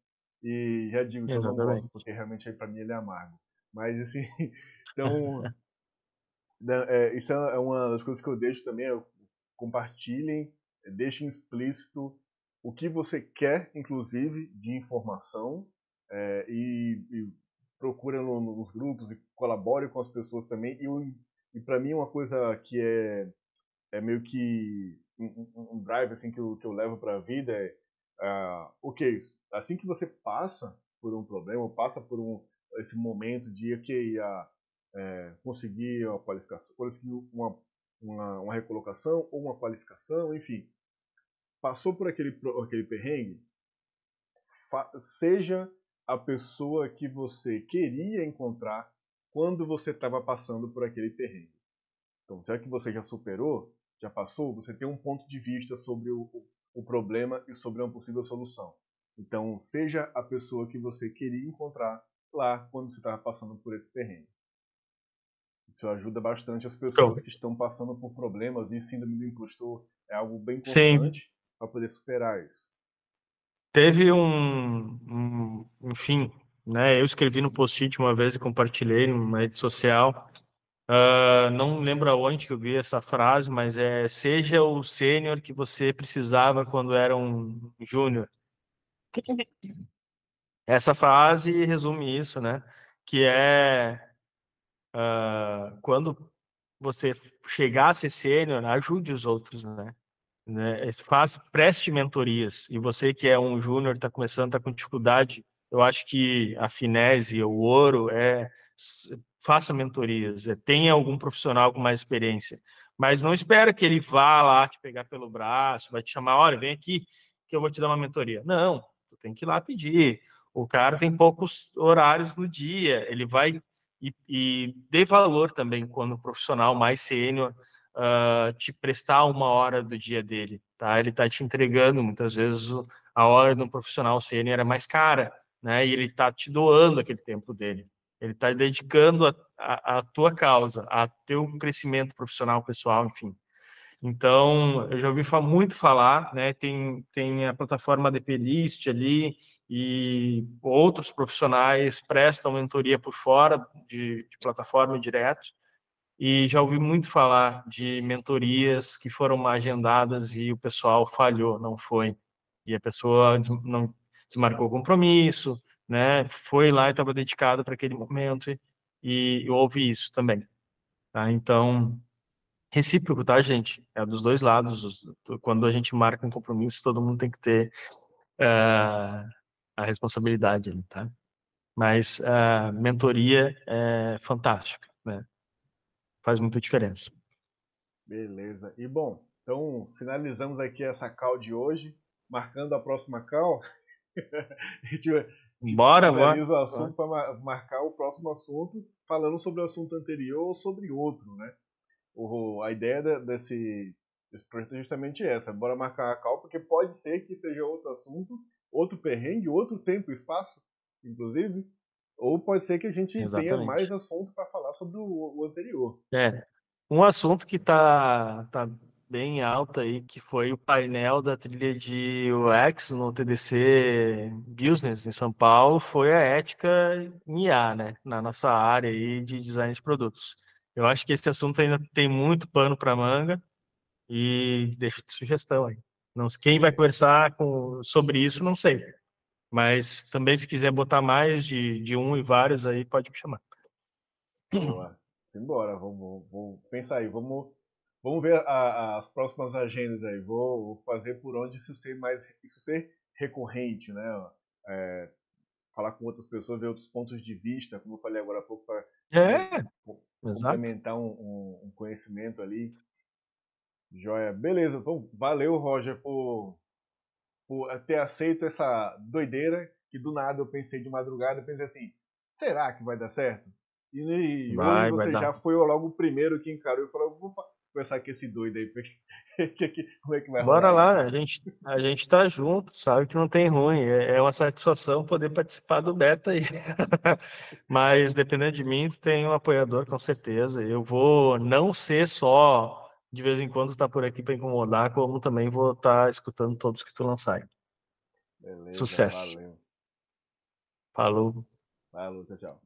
E já digo que eu não gosto, Exatamente. porque realmente para mim ele é amargo. Mas assim, então, isso é uma das coisas que eu deixo também, compartilhem, deixem explícito o que você quer, inclusive, de informação, e procure nos grupos e colabore com as pessoas também. E para mim, uma coisa que é meio que um drive assim, que eu levo para a vida ok, assim que você passa por um problema, ou passa por esse momento de, ok, conseguir uma qualificação, conseguir uma recolocação ou uma qualificação, enfim, passou por aquele perrengue, seja a pessoa que você queria encontrar quando você estava passando por aquele perrengue. Então, já que você já superou, já passou, você tem um ponto de vista sobre o problema e sobre uma possível solução. Então, seja a pessoa que você queria encontrar lá quando você estava passando por esse perrengue. Isso ajuda bastante as Show. pessoas que estão passando por problemas e síndrome do impostor é algo bem Sim, constante para poder superar isso. teve enfim, né? Eu escrevi no post-it uma vez e compartilhei numa rede social. Não lembro aonde que eu vi essa frase, mas seja o sênior que você precisava quando era um júnior. Essa frase resume isso, né? Que quando você chegar a ser sênior, ajude os outros, né? Preste mentorias. E você que é um júnior, está começando, está com dificuldade, eu acho que a finese, o ouro, faça mentorias, tenha algum profissional com mais experiência. Mas não espera que ele vá lá te pegar pelo braço, vai te chamar, olha, vem aqui que eu vou te dar uma mentoria. Não, tu tem que ir lá pedir. O cara tem poucos horários no dia, ele vai e dê valor também quando o profissional mais sênior te prestar uma hora do dia dele, tá? Ele está te entregando, muitas vezes, a hora de um profissional sênior é mais cara, né? E ele está te doando aquele tempo dele. Ele está dedicando a tua causa, a teu crescimento profissional, pessoal, enfim. Então, eu já ouvi muito falar, né? Tem a plataforma DPList ali e outros profissionais prestam mentoria por fora de plataforma direto. E já ouvi muito falar de mentorias que foram agendadas e o pessoal falhou, não foi. E a pessoa não desmarcou o compromisso, né? Foi lá e estava dedicado para aquele momento e houve isso também, tá? Então, recíproco, tá, gente? É dos dois lados. Quando a gente marca um compromisso, todo mundo tem que ter a responsabilidade, tá? Mas a mentoria é fantástica, né? Faz muita diferença. Beleza. E bom, então finalizamos aqui essa call de hoje, marcando a próxima call. A gente Bora, bora. finaliza o assunto para marcar o próximo assunto, falando sobre o assunto anterior ou sobre outro, né? A ideia desse projeto é justamente essa. Bora marcar a call, porque pode ser que seja outro assunto, outro perrengue, outro tempo e espaço, inclusive. Ou pode ser que a gente tenha mais Exatamente. assunto para falar sobre o anterior. Um assunto que tá bem alta aí, que foi o painel da trilha de UX no TDC Business em São Paulo, foi a ética em IA, né? Na nossa área aí de design de produtos. Eu acho que esse assunto ainda tem muito pano para manga e deixo de sugestão aí. Não, quem vai conversar sobre isso, não sei. Mas também, se quiser botar mais de um e vários aí, pode me chamar. Boa. Simbora, vamos pensar aí, vamos ver as próximas agendas aí. Vou fazer por onde isso ser recorrente, né? É, falar com outras pessoas, ver outros pontos de vista, como eu falei agora há pouco, para É, exato. complementar um conhecimento ali. Joia. Beleza, então valeu, Roger, por ter aceito essa doideira que do nada eu pensei de madrugada, eu pensei assim, será que vai dar certo? E hoje Vai você dar. já foi logo o primeiro que encarou e falou, vou conversar com esse doido aí, como é que vai Bora rolar isso? lá, a gente tá junto, sabe que não tem ruim. É uma satisfação poder participar do beta aí. Mas dependendo de mim, tu tem um apoiador com certeza. Eu vou não ser só de vez em quando estar por aqui para incomodar, como também vou estar escutando todos que tu lançar. Beleza, Sucesso. valeu. Falou. Valeu, tchau, tchau.